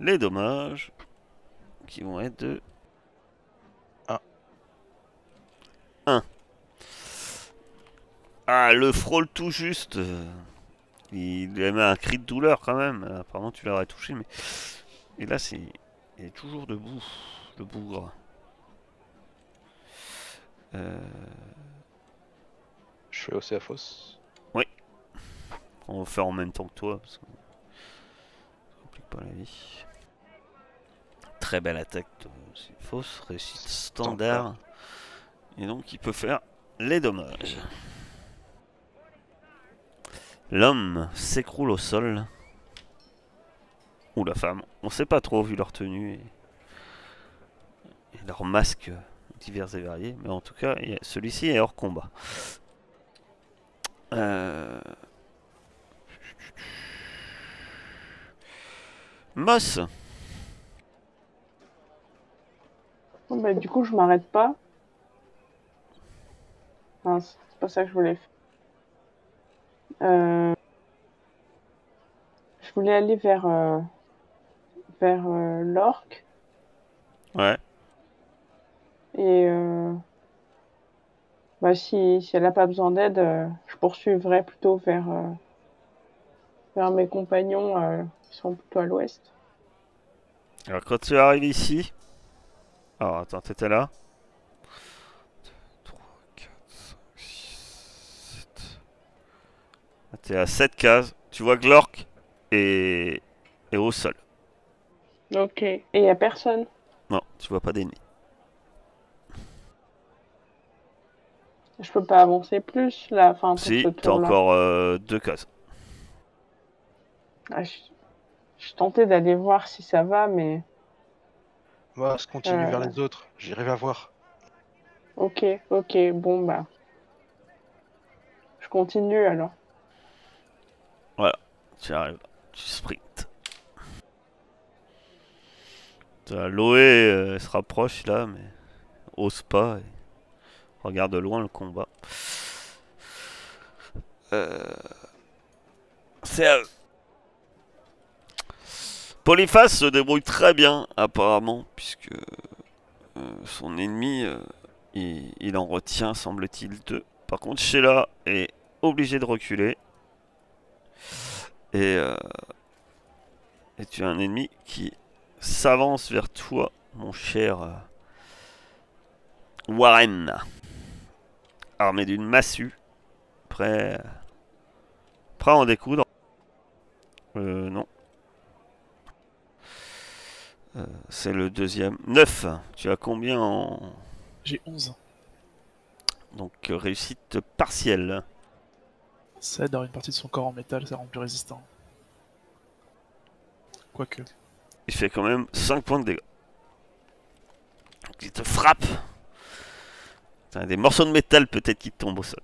S1: Les dommages qui vont être de 1. Ah, le frôle tout juste. Il émet un cri de douleur quand même. Apparemment, tu l'aurais touché, mais. Et là, il est toujours debout, le bougre.
S4: Je fais aussi la fosse.
S1: On va faire en même temps que toi, parce que ça complique pas la vie. Très belle attaque de fausse, réussite standard. Et donc il peut faire les dommages. L'homme s'écroule au sol. Ou la femme, on sait pas trop vu leur tenue et leurs masques divers et variés, mais en tout cas celui-ci est hors combat. Moss.
S5: Bon, bah, du coup, je m'arrête pas. Enfin, c'est pas ça que je voulais faire. Je voulais aller vers l'orque.
S1: Ouais.
S5: Et bah, si elle n'a pas besoin d'aide, je poursuivrai plutôt vers mes compagnons qui sont plutôt à l'ouest.
S1: Alors quand tu arrives ici... Alors attends, t'étais là 3, 4, 5, 6, 7... T'es à 7 cases. Tu vois que l'orque est au sol.
S5: Ok. Et il n'y a personne?
S1: Non, tu vois pas d'ennemis.
S5: Je peux pas avancer plus là, enfin pour
S1: Si,
S5: ce
S1: t'as
S5: tour-là.
S1: encore 2 cases.
S5: Ah, je suis tentée d'aller voir si ça va, mais
S4: Moi, je continue vers
S5: euh,
S4: les autres. J'irai la voir.
S5: ok, bon bah, je continue alors.
S1: Voilà, tu arrives. Tu sprints. Loé se rapproche là, mais ose pas et regarde de loin le combat. C'est à eux. Polyphas se débrouille très bien, apparemment, puisque son ennemi, il en retient, semble-t-il, 2. Par contre, Sheila est obligé de reculer. Et tu as un ennemi qui s'avance vers toi, mon cher Warren. Armé d'une massue, prêt à en découdre. Non. C'est le deuxième. 9. Tu as combien en...
S2: J'ai 11.
S1: Donc réussite partielle.
S2: Ça aide d'avoir une partie de son corps en métal, ça rend plus résistant. Quoique.
S1: Il fait quand même 5 points de dégâts. Il te frappe. T'as des morceaux de métal peut-être qui te tombent au sol.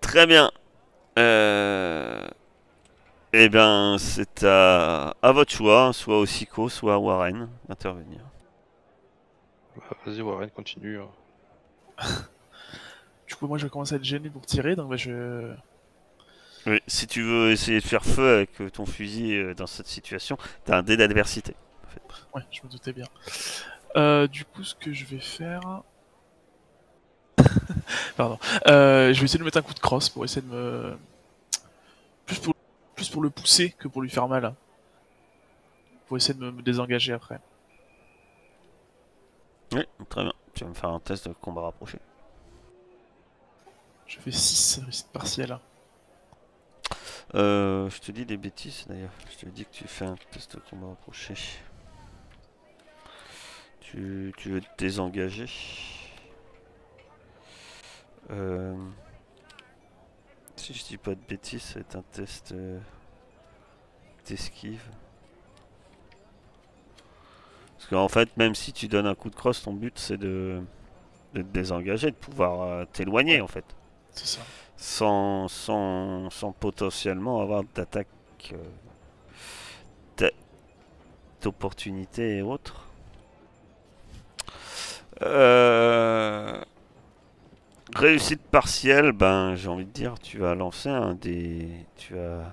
S1: Très bien. Eh bien, c'est à votre choix, soit au Sico, soit à Warren, d'intervenir.
S4: Bah, vas-y, Warren, continue.
S2: Du coup, moi je vais commencer à être gêné pour tirer, donc bah, je.
S1: Oui, si tu veux essayer de faire feu avec ton fusil dans cette situation, t'as un dé d'adversité. En fait.
S2: Ouais, je me doutais bien. Du coup, ce que je vais faire. Pardon. Je vais essayer de mettre un coup de crosse pour essayer de me. Plus pour le pousser que pour lui faire mal. Pour essayer de me désengager après.
S1: Oui, très bien. Tu vas me faire un test de combat rapproché.
S2: Je fais 6 réussite partielle.
S1: Je te dis des bêtises d'ailleurs. Je te dis que tu fais un test de combat rapproché. Tu veux te désengager. Si je dis pas de bêtises, c'est un test d'esquive. Parce qu'en fait, même si tu donnes un coup de crosse, ton but c'est de te désengager, de pouvoir t'éloigner en fait.
S2: C'est ça.
S1: Sans potentiellement avoir d'attaque d'opportunités et autres. Réussite partielle, ben j'ai envie de dire, tu vas lancer un des, tu vas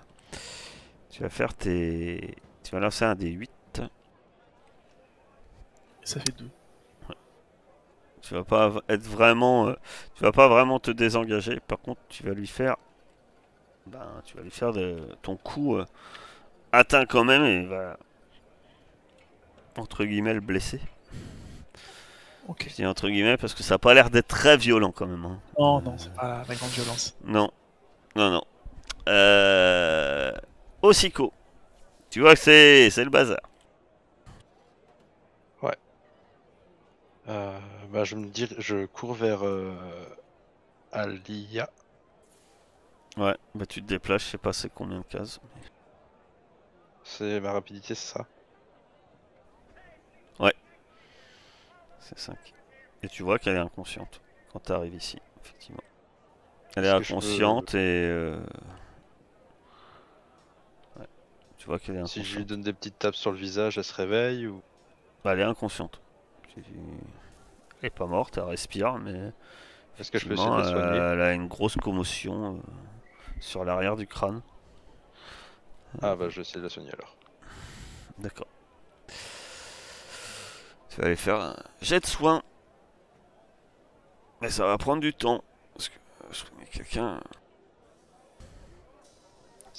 S1: faire tes, tu vas lancer un des 8.
S2: Et ça fait 2.
S1: Tu vas pas être vraiment, tu vas pas vraiment te désengager. Par contre, tu vas lui faire, ton coup atteint quand même et va entre guillemets le blesser.
S2: Ok.
S1: Je dis entre guillemets parce que ça a pas l'air d'être très violent quand même. Hein.
S2: Non, non, c'est pas la grande violence.
S1: Non, non, non. Ossico. Tu vois que c'est le bazar.
S4: Bah, je cours vers Alia.
S1: Ouais, bah tu te déplaces, je sais pas c'est combien de cases.
S4: C'est ma rapidité, c'est ça?
S1: C'est 5. Et tu vois qu'elle est inconsciente quand tu arrives ici, effectivement. Elle est
S4: Est-ce que je peux-
S1: inconsciente et ouais, tu vois qu'elle est
S4: Si je lui
S1: inconsciente.
S4: donne des petites tapes sur le visage, elle se réveille ou...
S1: Bah, elle est inconsciente. Elle est pas morte, elle respire, mais
S4: Est-ce que je peux essayer de
S1: effectivement,
S4: la soigner?
S1: elle a une grosse commotion sur l'arrière du crâne.
S4: Ah bah je vais essayer de la soigner alors.
S1: D'accord. Tu vas aller faire un jet de soin. Mais ça va prendre du temps. Parce que je connais quelqu'un.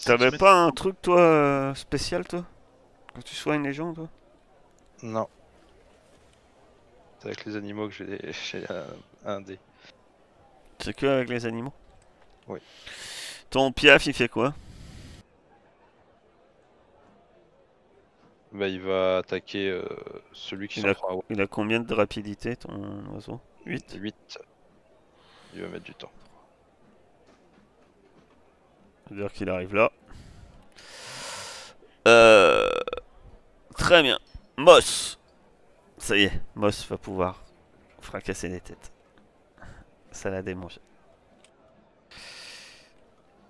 S1: T'avais pas un truc, toi, spécial, toi? Quand tu soignes les gens, toi?
S4: Non. C'est avec les animaux que j'ai un dé.
S1: C'est que avec les animaux?
S4: Oui.
S1: Ton piaf, il fait quoi?
S4: Bah il va attaquer celui qui
S1: Il
S4: s'en
S1: a,
S4: prend à
S1: il a combien de rapidité, ton oiseau? 8?
S4: 8. Il va mettre du temps.
S1: C'est-à-dire qu'il arrive là. Euh... Très bien. Moss. Ça y est, Moss va pouvoir fracasser les têtes. Ça l'a démangé.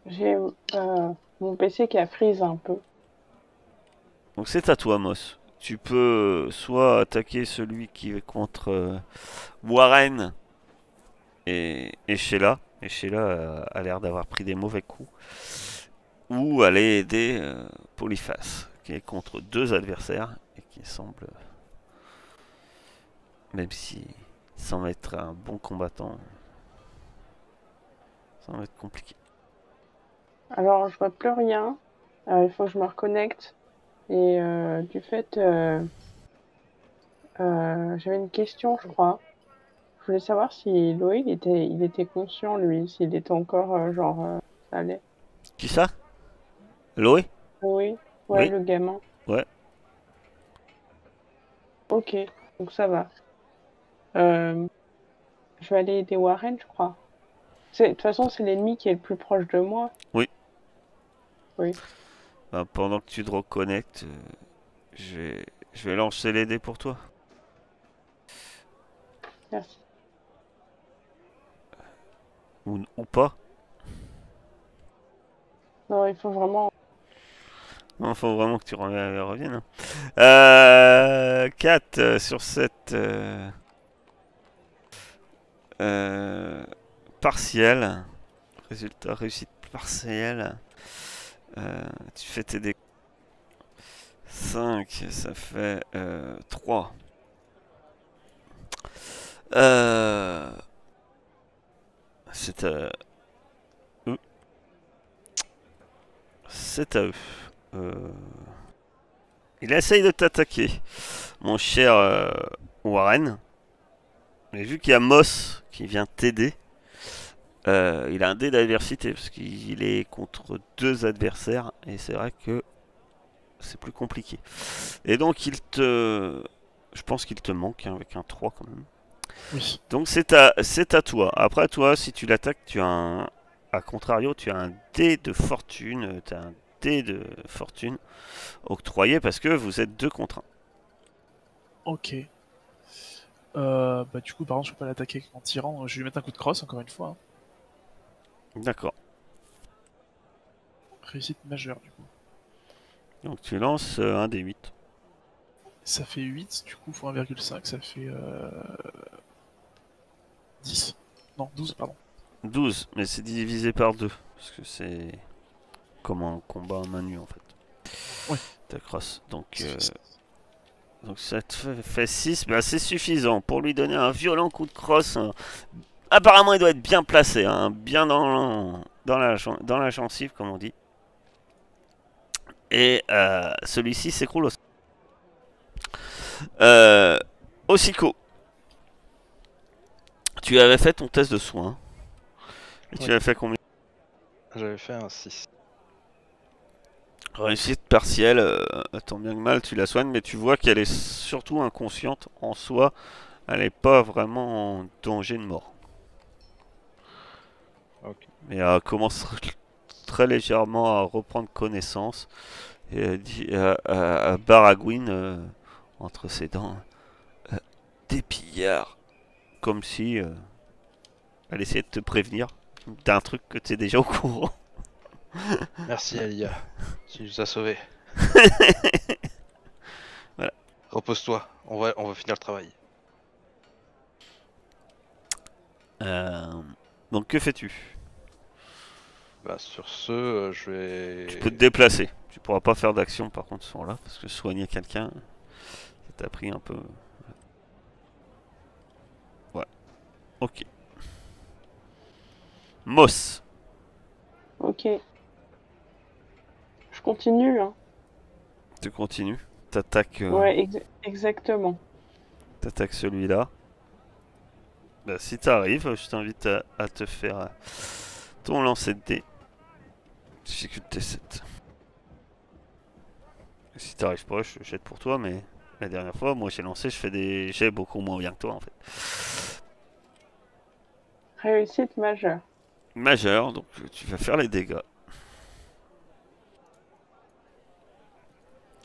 S5: J'ai mon PC qui a freeze un peu.
S1: Donc c'est à toi, Moss. Tu peux soit attaquer celui qui est contre Warren et Sheila. Et Sheila a l'air d'avoir pris des mauvais coups. Ou aller aider Polyphas, qui est contre 2 adversaires et qui semble, même si semble être un bon combattant, ça va être compliqué.
S5: Alors, je vois plus rien. Il faut que je me reconnecte. Et du fait, j'avais une question, je crois. Je voulais savoir si Loïc il était conscient, lui, s'il était encore, ça allait.
S1: Qui ça? Loé?
S5: Oui, ouais,
S1: Oui.
S5: le gamin.
S1: Ouais.
S5: Ok, donc ça va. Euh, je vais aller aider Warren, je crois. De toute façon, c'est l'ennemi qui est le plus proche de moi.
S1: Oui.
S5: Oui.
S1: Ben, pendant que tu te reconnectes, je vais lancer les dés pour toi.
S5: Merci.
S1: Ou pas.
S5: Non, il faut vraiment.
S1: Il faut vraiment que tu reviennes. 4 sur 7 partiel. Résultat réussite partielle. Tu fais tes dés. 5, ça fait 3. C'est à eux. C'est à eux. Il essaye de t'attaquer, mon cher Warren. Mais vu qu'il y a Moss qui vient t'aider, il a un dé d'adversité parce qu'il est contre 2 adversaires et c'est vrai que c'est plus compliqué. Et donc je pense qu'il te manque hein, avec un 3 quand même.
S2: Oui.
S1: Donc c'est à toi. Après toi, si tu l'attaques, tu as un... A contrario, tu as un dé de fortune. Tu as un dé de fortune octroyé parce que vous êtes 2 contre 1.
S2: Ok. Bah du coup, par contre, je peux pas l'attaquer en tirant. Je vais lui mettre un coup de crosse, encore une fois. Hein.
S1: D'accord.
S2: Réussite majeure, du coup.
S1: Donc tu lances un des 8.
S2: Ça fait 8, du coup, fois 1,5, ça fait 10. Non, 12, pardon.
S1: 12, mais c'est divisé par 2. Parce que c'est comme un combat à main nue en fait.
S2: Ouais.
S1: Ta crosse. Donc
S2: C'est-
S1: ça te fait 6, bah c'est suffisant pour lui donner un violent coup de crosse. Apparemment il doit être bien placé, hein, bien dans la gencive comme on dit. Et celui-ci s'écroule au sol. Osiko, tu avais fait ton test de soins. Et tu
S4: Oui.
S1: avais fait combien?
S4: J'avais fait un 6.
S1: Réussite partielle, tant bien que mal tu la soignes, mais tu vois qu'elle est surtout inconsciente en soi. Elle n'est pas vraiment en danger de mort.
S4: Ok.
S1: Mais elle commence très légèrement à reprendre connaissance. Et elle dit à baragouine entre ses dents, des pillards. Comme si elle essayait de te prévenir d'un truc que tu es déjà au courant.
S4: Merci Alia, tu nous as sauvés.
S1: Voilà.
S4: Repose-toi, on va finir le travail.
S1: Donc que fais-tu?
S4: Bah sur ce, je vais...
S1: Tu peux te déplacer. Tu pourras pas faire d'action par contre sur là, parce que soigner quelqu'un, ça t'a pris un peu. Ouais. Ok. Moss,
S5: Ok. Je continue, hein.
S1: tu continues. T'attaques
S5: Ouais, exactement.
S1: t'attaques celui-là. Bah, si t'arrives, je t'invite à te faire ton lancer de dés. Difficulté 7. Si t'arrives pas, je jette pour toi, mais la dernière fois, moi j'ai lancé, je fais des jets beaucoup moins bien que toi en fait.
S5: Réussite majeure.
S1: Majeur, donc tu vas faire les dégâts.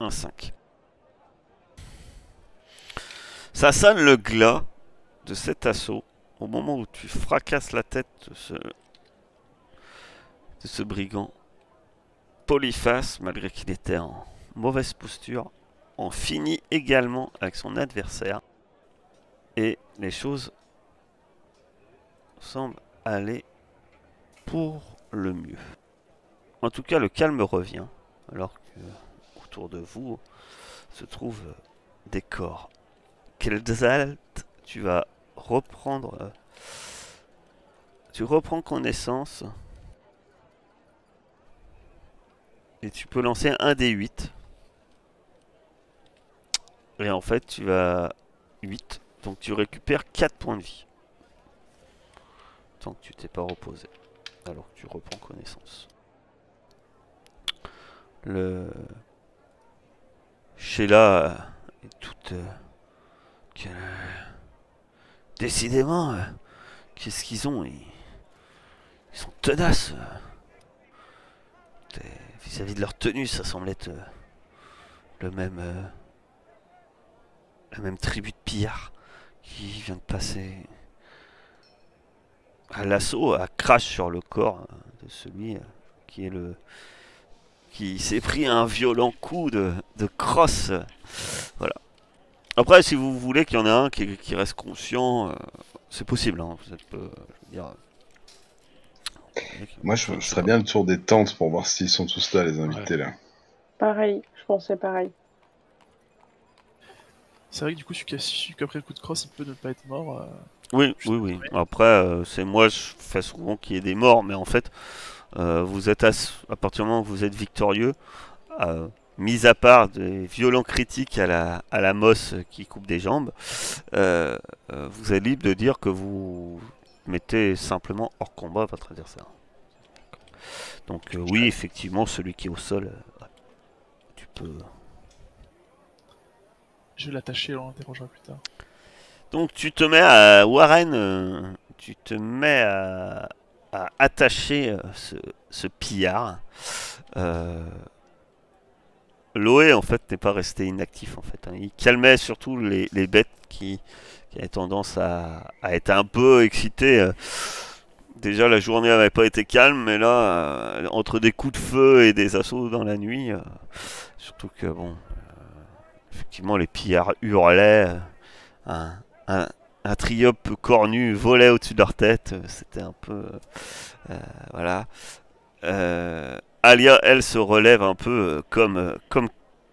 S1: Un 5. Ça sonne le glas de cet assaut au moment où tu fracasses la tête de ce brigand. Polyphas, malgré qu'il était en mauvaise posture, en finit également avec son adversaire. Et les choses semblent aller pour le mieux. En tout cas, le calme revient, alors que autour de vous se trouvent des corps. Kelzalt, tu vas reprendre... tu reprends connaissance. Et tu peux lancer un des 8. Et en fait, tu vas 8. Donc tu récupères 4 points de vie. Tant que tu t'es pas reposé. Alors que tu reprends connaissance. Sheila est toute... décidément, qu'est-ce qu'ils ont? Ils sont tenaces. Vis-à-vis de leur tenue, ça semble être le même... la même tribu de pillards qui vient de passer à l'assaut, à crash sur le corps de celui qui s'est pris un violent coup de crosse. Voilà. Après, si vous voulez qu'il y en ait un qui reste conscient, c'est possible. Hein. Vous êtes, je veux dire,
S3: Moi, je ferais bien le tour des tentes pour voir s'ils sont tous là, les invités, là.
S5: Pareil, je pensais pareil.
S2: C'est vrai que du coup, celui qui a pris le coup de crosse, il peut ne pas être mort.
S1: Oui, oui, oui. Après, c'est moi, je fais souvent qu'il y ait des morts, mais en fait, vous êtes à partir du moment où vous êtes victorieux, mis à part des violents critiques à la mosse qui coupe des jambes, vous êtes libre de dire que vous mettez simplement hors combat votre adversaire. Donc oui, effectivement, celui qui est au sol, tu peux...
S2: Je vais l'attacher, on l'interrogera plus tard.
S1: Donc tu te mets à Warren, tu te mets à attacher ce pillard. Loé en fait n'est pas resté inactif en fait. Hein. Il calmait surtout les bêtes qui avaient tendance à être un peu excitées. Déjà la journée n'avait pas été calme, mais là entre des coups de feu et des assauts dans la nuit, surtout que bon, Effectivement, les pillards hurlaient. Un, un, un triope cornu volait au-dessus de leur tête. C'était un peu... voilà. Alia, elle, se relève un peu comme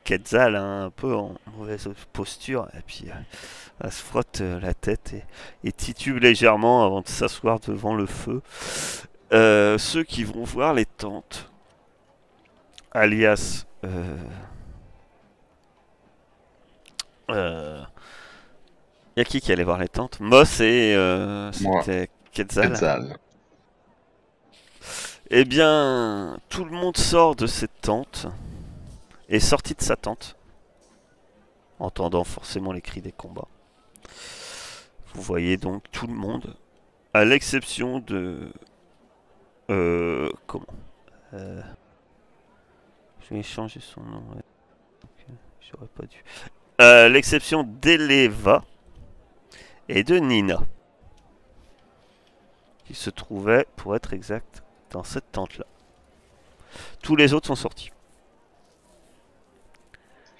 S1: Quetzal, hein, un peu en mauvaise posture. Et puis, elle se frotte la tête et titube légèrement avant de s'asseoir devant le feu. Ceux qui vont voir les tentes, alias... y a qui allait voir les tentes? Moss et
S3: Moi.
S1: c'était Quetzal.
S3: Quetzal.
S1: Eh bien, tout le monde sort de cette tente, est sorti de sa tente, entendant forcément les cris des combats. Vous voyez donc tout le monde, à l'exception de... comment je vais changer son nom. Ouais. Ok, j'aurais pas dû. L'exception d'Eleva et de Nina, qui se trouvaient, pour être exact, dans cette tente-là. Tous les autres sont sortis.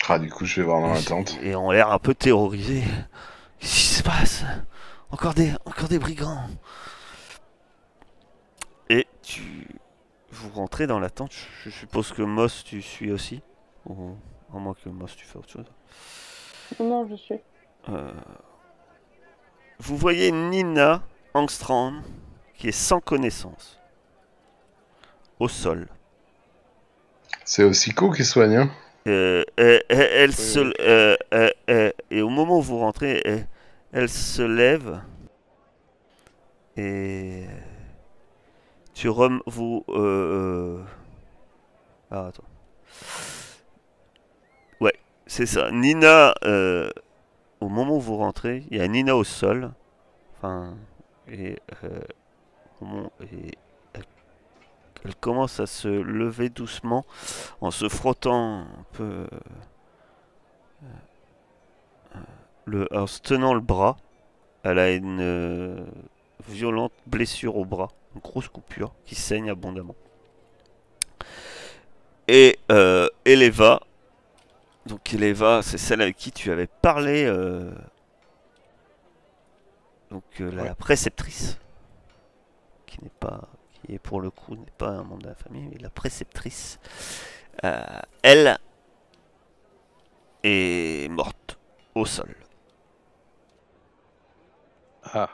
S3: Ah, du coup, je vais voir dans la tente.
S1: Et ont l'air un peu terrorisés. Qu'est-ce qui se passe? Encore des brigands. Et vous rentrez dans la tente. Je suppose que Moss, tu suis aussi. Ou à moins que Moss, tu fais autre chose.
S5: Non, je suis.
S1: Vous voyez Nina Angstrom qui est sans connaissance. Au sol.
S3: C'est Osiko qui soigne, hein?
S1: Elle
S4: Oui,
S1: se... et au moment où vous rentrez, elle se lève. Et... vous... Ah, attends. Ouais, c'est ça. Nina... au moment où vous rentrez, il y a Nina au sol. Enfin... Et... elle commence à se lever doucement en se frottant un peu... en se tenant le bras. Elle a une violente blessure au bras. Une grosse coupure qui saigne abondamment. Et Eleva. Donc Eleva, c'est celle avec qui tu avais parlé. Donc la préceptrice. Qui n'est pas... Qui est pour le coup n'est pas un membre de la famille. Mais la préceptrice. Elle est morte au sol.
S4: Ah,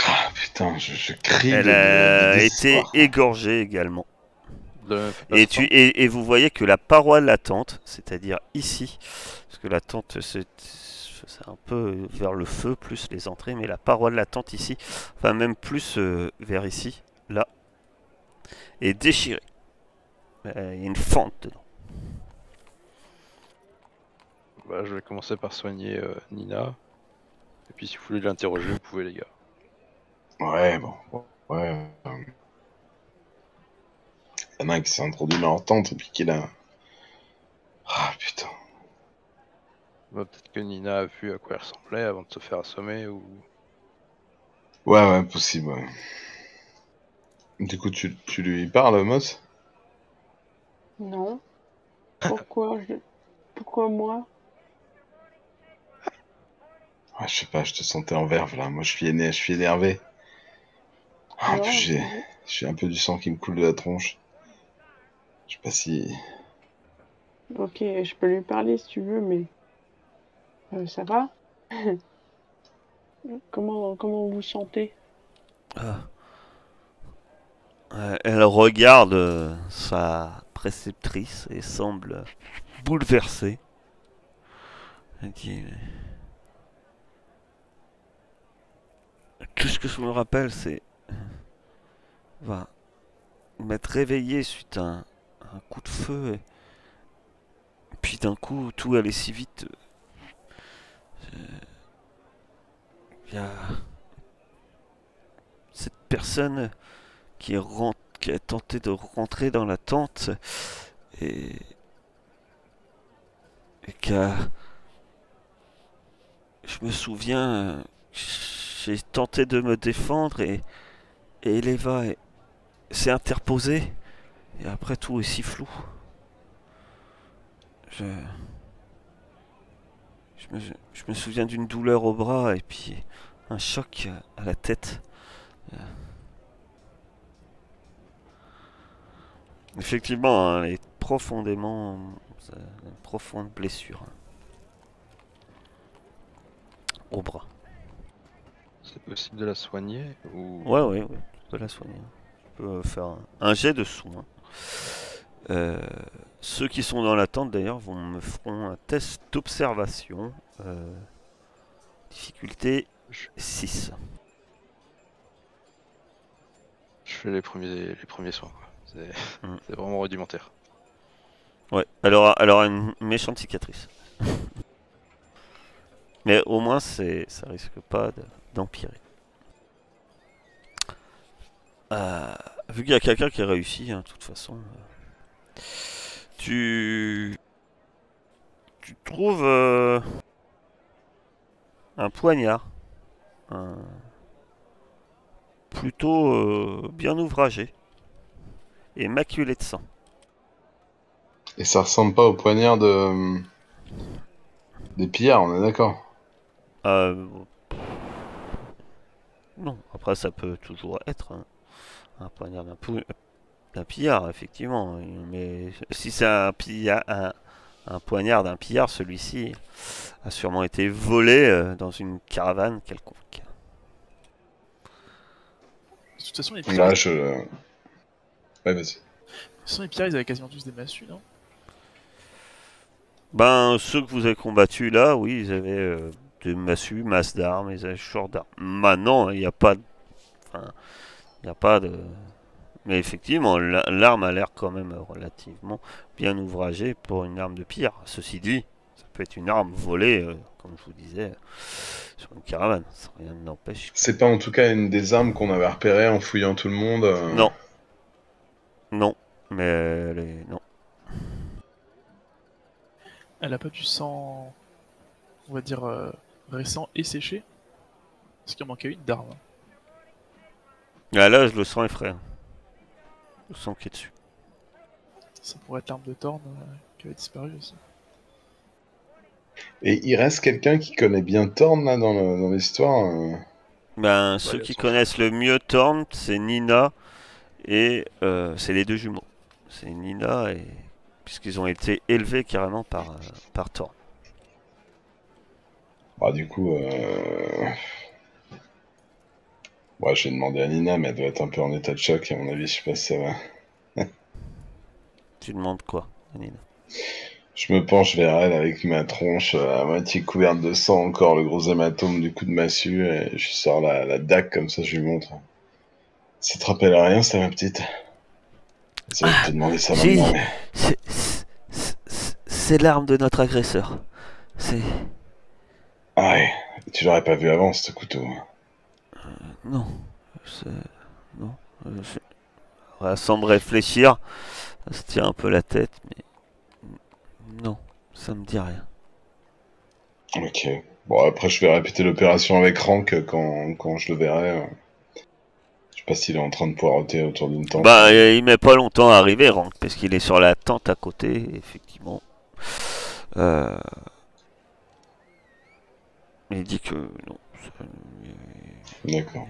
S3: Ah, putain, je crie
S1: Elle
S3: de
S1: a été
S3: désespoir.
S1: égorgée également.
S4: de la même
S1: Et,
S4: façon.
S1: et vous voyez que la paroi de la tente, c'est-à-dire ici, parce que la tente c'est un peu vers le feu, plus les entrées, mais la paroi de la tente ici, enfin même plus vers ici, là, est déchirée. Il y a une fente dedans.
S4: Bah, je vais commencer par soigner Nina. Et puis si vous voulez l'interroger, vous pouvez les gars.
S3: Ouais, bon. Ouais. Il y en a un qui s'est introduit dans leur tente et puis qui l'a... Ah, putain.
S4: Bah, peut-être que Nina a vu à quoi elle ressemblait avant de se faire assommer ou...
S3: Ouais, possible, ouais. Du coup, tu lui parles, Moss?
S5: Non. Pourquoi Pourquoi moi?
S3: Ouais, je sais pas, je te sentais en verve, là. Moi, je suis énervé. En
S5: Non,
S3: plus, j'ai un peu du sang qui me coule de la tronche. Je sais pas si...
S5: Ok, je peux lui parler si tu veux, mais ça va? Comment vous vous sentez?
S1: Elle regarde sa préceptrice et semble bouleversée. Elle dit... Tout ce que je me rappelle, c'est... Va m'être réveillé suite à un coup de feu. Et puis d'un coup, tout allait si vite. Il y a cette personne qui a tenté de rentrer dans la tente et qui a... Je me souviens, j'ai tenté de me défendre et Eleva s'est interposée et après tout est si flou. Je me souviens d'une douleur au bras et puis un choc à la tête. Effectivement, hein, elle est profondément... une profonde blessure. Au bras.
S4: C'est possible de la soigner ou...
S1: Ouais, tu peux la soigner. Tu peux faire un jet de soins. Ceux qui sont dans la tente d'ailleurs me feront un test d'observation. Difficulté 6.
S4: Je fais les premiers soins, quoi. C'est vraiment rudimentaire.
S1: Ouais, elle aura une méchante cicatrice. Mais au moins, ça risque pas d'empirer. Vu qu'il y a quelqu'un qui a réussi, hein, de toute façon, tu trouves un poignard, plutôt bien ouvragé et maculé de sang.
S3: Et ça ressemble pas au poignard des pillards, on est d'accord?
S1: Non, après ça peut toujours être un poignard d'un pillard, effectivement. Mais si c'est un poignard d'un pillard, celui-ci a sûrement été volé dans une caravane quelconque.
S2: De toute façon, les pillards,
S3: Là, Ouais, vas-y.
S2: ils avaient quasiment tous des massues, non?
S1: Ben, ceux que vous avez combattus là, oui, ils avaient des massues, masses d'armes, ils avaient short d'armes. Maintenant, il n'y a pas de... Enfin, il n'y a pas de... Mais effectivement, l'arme a l'air quand même relativement bien ouvragée pour une arme de pillard. Ceci dit, ça peut être une arme volée, comme je vous disais, sur une caravane. Ça, rien ne l'empêche.
S3: C'est pas en tout cas une des armes qu'on avait repérées en fouillant tout le monde.
S1: Non. Non. Mais non.
S2: Elle a pas du sang, on va dire, récent et séché? Parce qu'il en manquait une d'arme.
S1: Ah, là, je le sens effrayant. Le sang qui est dessus.
S2: Ça pourrait être l'arme de Thorn qui avait disparu aussi.
S3: Et il reste quelqu'un qui connaît bien Thorn là dans l'histoire.
S1: Ben, ceux qui connaissent le mieux Thorn, c'est Nina et c'est les deux jumeaux. C'est Nina et... puisqu'ils ont été élevés carrément par Thorn.
S3: Ah, du coup, ouais, je vais demander à Nina, mais elle doit être un peu en état de choc, à mon avis, je sais pas si ça va.
S1: Tu demandes quoi, Nina?
S3: Je me penche vers elle avec ma tronche à moitié couverte de sang, encore le gros hématome du coup de massue, et je sors la dague comme ça, je lui montre. Ça te rappelle à rien, ça, ma petite? Ça va te demander ça maintenant, mais...
S1: C'est l'arme de notre agresseur. C'est...
S3: Ah ouais, tu l'aurais pas vu avant, ce couteau.
S1: Non. Non. Sans me réfléchir, ça se tient un peu la tête, mais... Non, ça me dit rien.
S3: Ok. Bon, après, je vais répéter l'opération avec Rank quand je le verrai. Je sais pas s'il est en train de poireauter autour d'une tente.
S1: Bah, il met pas longtemps à arriver, Rank, parce qu'il est sur la tente à côté, effectivement. Il dit que non.
S3: D'accord.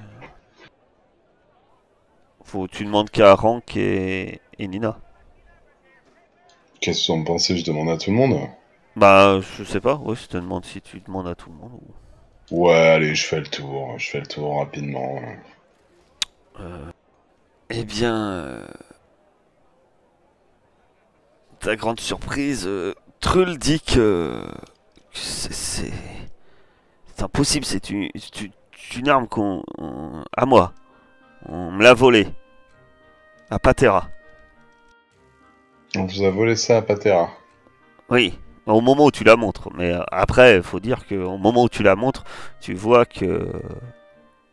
S1: Tu demandes qu'à Rank et Nina.
S3: Qu'est-ce que vous en pensez? Je demande à tout le monde.
S1: Bah, je sais pas, ouais, je te demande si tu demandes à tout le monde ou...
S3: Ouais, allez, je fais le tour rapidement.
S1: Eh bien... ta grande surprise, Trull dit que... c'est impossible, c'est une arme à moi. On me l'a volée. À Patera.
S3: On vous a volé ça à Patera.
S1: Oui, au moment où tu la montres. Mais après, il faut dire qu'au moment où tu la montres, tu vois que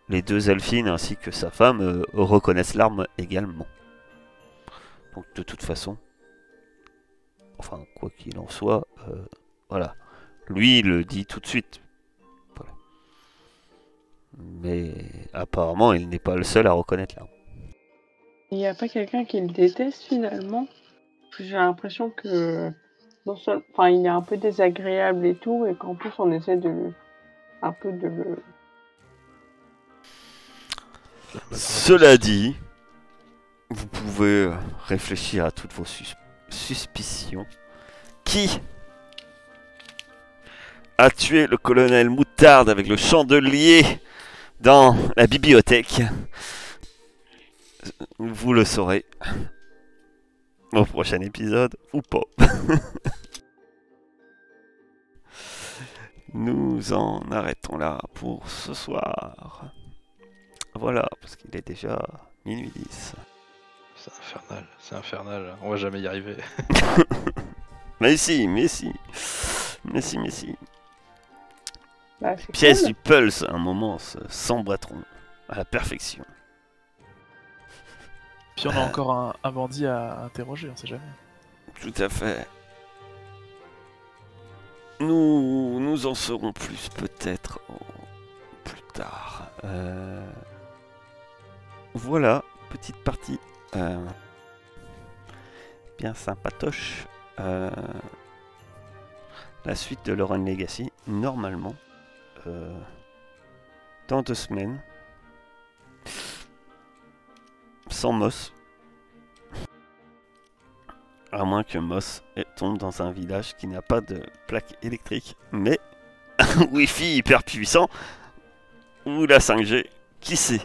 S1: les deux Elfines ainsi que sa femme reconnaissent l'arme également. Donc de toute façon, enfin quoi qu'il en soit, voilà. Lui il le dit tout de suite. Voilà. Mais apparemment il n'est pas le seul à reconnaître l'arme.
S5: Il n'y a pas quelqu'un qui le déteste finalement? J'ai l'impression que enfin, il est un peu désagréable et tout, et qu'en plus on essaie de le... un peu de le...
S1: Cela dit, vous pouvez réfléchir à toutes vos suspicions. Qui a tué le colonel Moutarde avec le chandelier dans la bibliothèque? Vous le saurez au prochain épisode, ou pas. Nous en arrêtons là pour ce soir. Voilà, parce qu'il est déjà minuit 10.
S4: C'est infernal, on va jamais y arriver.
S1: Mais si.
S5: Bah, c'est
S1: Pièces
S5: cool.
S1: du Pulse, à un moment, s'emboîteront à la perfection.
S2: Puis on a encore un bandit à interroger, on sait jamais.
S1: Tout à fait. Nous en saurons plus peut-être plus tard. Voilà, petite partie bien sympatoche. La suite de Lauren Legacy, normalement, dans 2 semaines, sans Moss. À moins que Moss tombe dans un village qui n'a pas de plaque électrique, mais un Wi-Fi hyper puissant, ou la 5G, qui sait?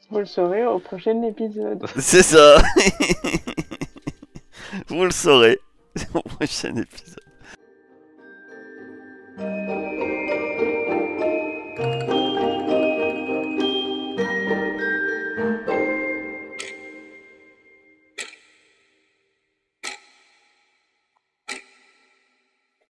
S5: Vous le saurez au prochain épisode.
S1: C'est ça. Vous le saurez au prochain épisode.